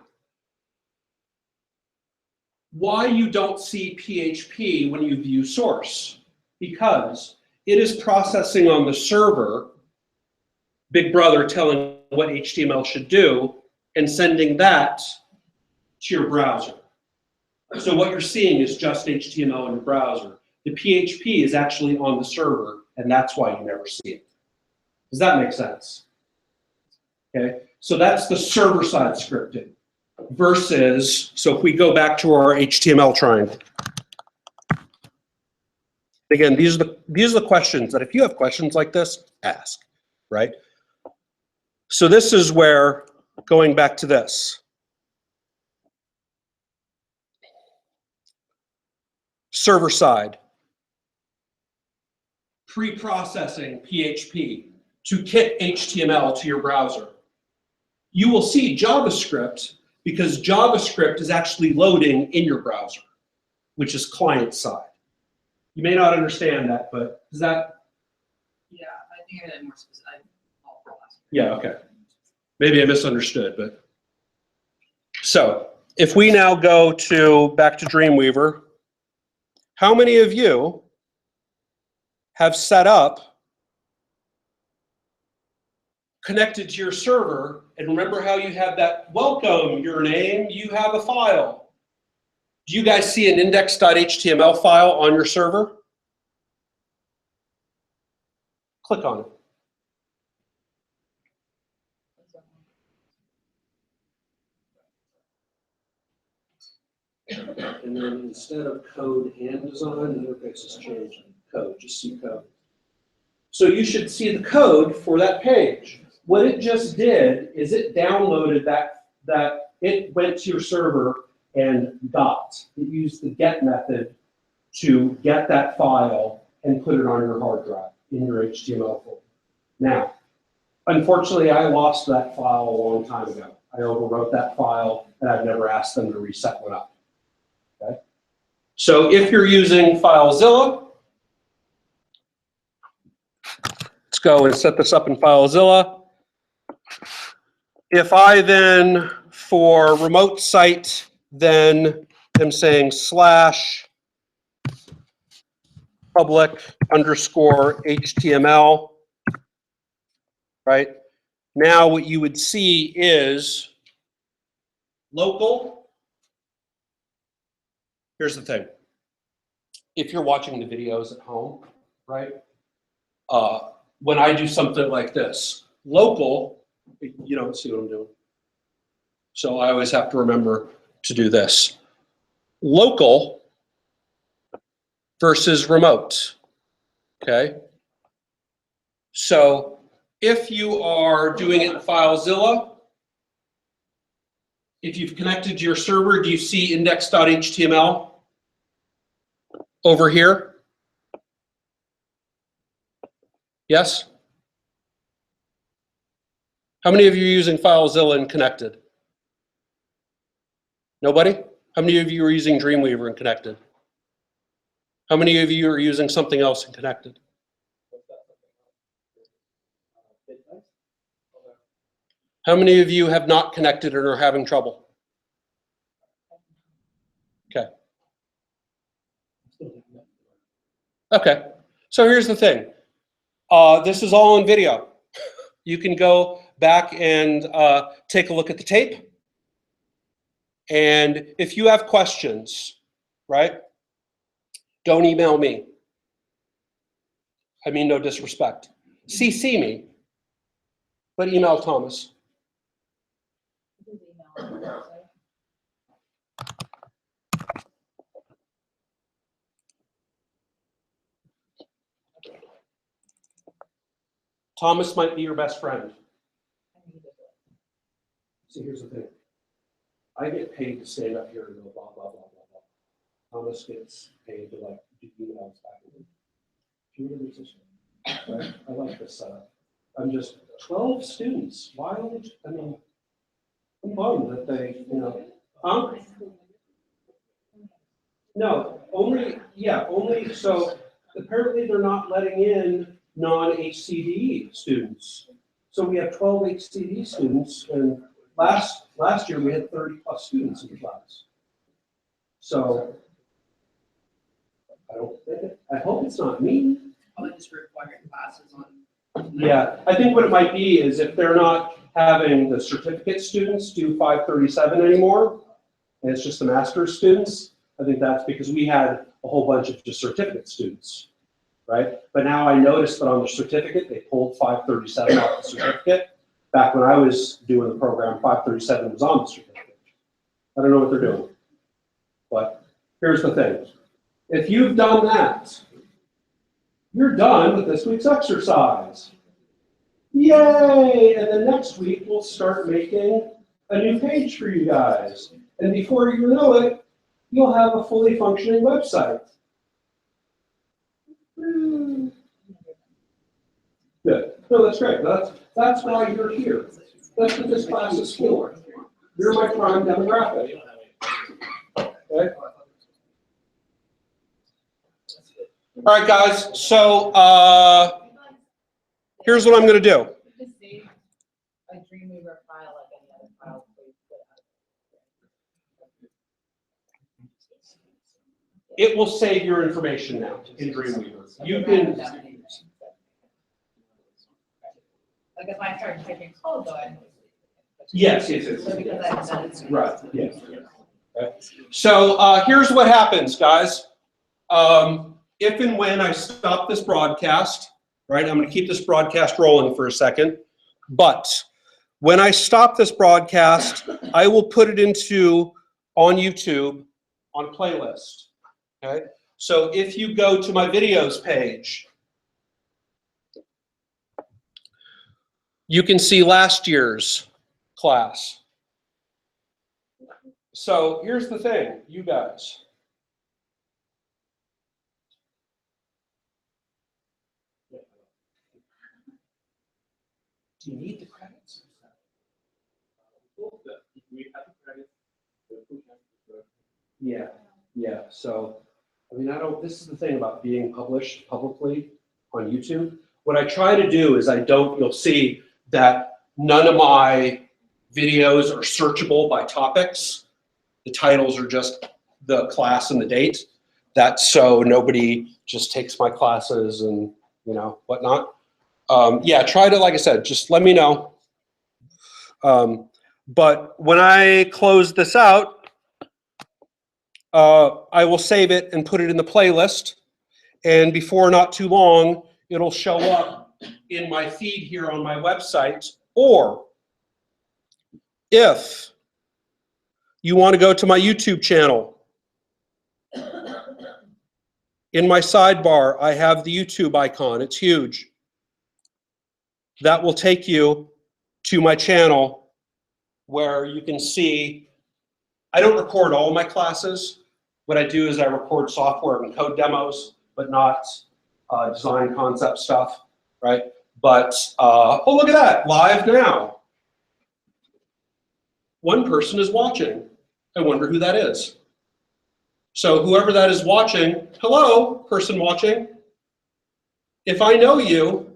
why you don't see PHP when you view source? Because it is processing on the server, Big Brother telling what HTML should do, and sending that to your browser. So what you're seeing is just HTML in your browser. The PHP is actually on the server, and that's why you never see it. Does that make sense? Okay, so that's the server-side scripting. Versus, so if we go back to our HTML triangle. Again, these are the questions that if you have questions like this, ask, right? So this is where, going back to this. Server side. Pre-processing PHP to kit HTML to your browser. You will see JavaScript because JavaScript is actually loading in your browser, which is client side. You may not understand that, but is that? Yeah, I think I had more specific. I'll ask. Yeah, okay. Maybe I misunderstood, but. So if we now go back to Dreamweaver, how many of you have set up, connected to your server, and remember how you have that welcome, your name, you have a file. Do you guys see an index.html file on your server? Click on it. And then instead of code and design, the interface has changed. Code, just see code. So you should see the code for that page. What it just did is it downloaded that it went to your server and it used the get method to get that file and put it on your hard drive in your HTML folder. Now, unfortunately, I lost that file a long time ago. I overwrote that file, and I've never asked them to reset one up. Okay? So if you're using FileZilla, let's go and set this up in FileZilla. If I then, for remote site, then am saying /public_HTML, right? Now what you would see is local. Here's the thing. If you're watching the videos at home, right? When I do something like this, local, you don't see what I'm doing. So I always have to remember to do this. Local versus remote, okay? So if you are doing it in FileZilla, if you've connected to your server, do you see index.html over here? Yes? How many of you are using FileZilla and connected? Nobody? How many of you are using Dreamweaver and connected? How many of you are using something else and connected? How many of you have not connected and are having trouble? Okay. Okay, so here's the thing. This is all on video. You can go back and take a look at the tape. And if you have questions, right, don't email me. I mean, no disrespect. CC me, but email Thomas. on the website? Thomas might be your best friend. I need it. See, here's the thing. I get paid to stand up here and go blah, blah, blah, blah, blah. Thomas gets paid to like do emails back and forth. Community musician. Right? I like this setup. I'm just 12 students. Why only, I mean, I'm bummed that they, you know, huh? No, only, so apparently they're not letting in non-HCDE students. So we have 12 HCDE students, and last year we had 30 plus students in the class. So I hope it's not me. Probably just requiring classes on. Yeah, I think what it might be is if they're not having the certificate students do 537 anymore, and it's just the master's students, I think that's because we had a whole bunch of just certificate students, right? But now I noticed that on the certificate, they pulled 537 off the certificate. Back when I was doing the program, 537 was on the certificate. I don't know what they're doing. But here's the thing. If you've done that, you're done with this week's exercise. Yay! And then next week, we'll start making a new page for you guys. And before you know it, you'll have a fully functioning website. Good. No, that's great. That's why you're here. That's what this class is for. You're my prime demographic. Okay? All right, guys. So here's what I'm going to do. Just save a Dreamweaver file like any other file, please. It will save your information now in Dreamweaver. You can. Like if I start typing code though, I. Yes. So because I've done it. Right. Yes. Okay. So here's what happens, guys. If and when I stop this broadcast, right, I'm going to keep this broadcast rolling for a second. But when I stop this broadcast, I will put it on YouTube on a playlist. Okay. So if you go to my videos page, you can see last year's class. So here's the thing, you guys. Do you need the credits? Yeah. So, I mean, this is the thing about being published publicly on YouTube. What I try to do is you'll see that none of my videos are searchable by topics. The titles are just the class and the date. That's so nobody just takes my classes and, you know, whatnot. Yeah, try to, like I said, just let me know. But when I close this out, I will save it and put it in the playlist. And before not too long, it'll show up in my feed here on my website. Or if you want to go to my YouTube channel, in my sidebar, I have the YouTube icon. It's huge. That will take you to my channel where you can see, I don't record all my classes. What I do is I record software and code demos, but not design concept stuff, right? But, oh, look at that, live now. One person is watching. I wonder who that is. So whoever that is watching, hello, person watching. If I know you,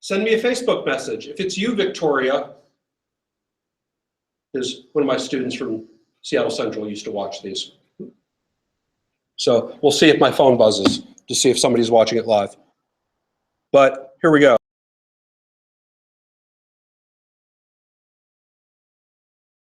send me a Facebook message. If it's you, Victoria, because one of my students from Seattle Central used to watch these. So we'll see if my phone buzzes to see if somebody's watching it live. But here we go.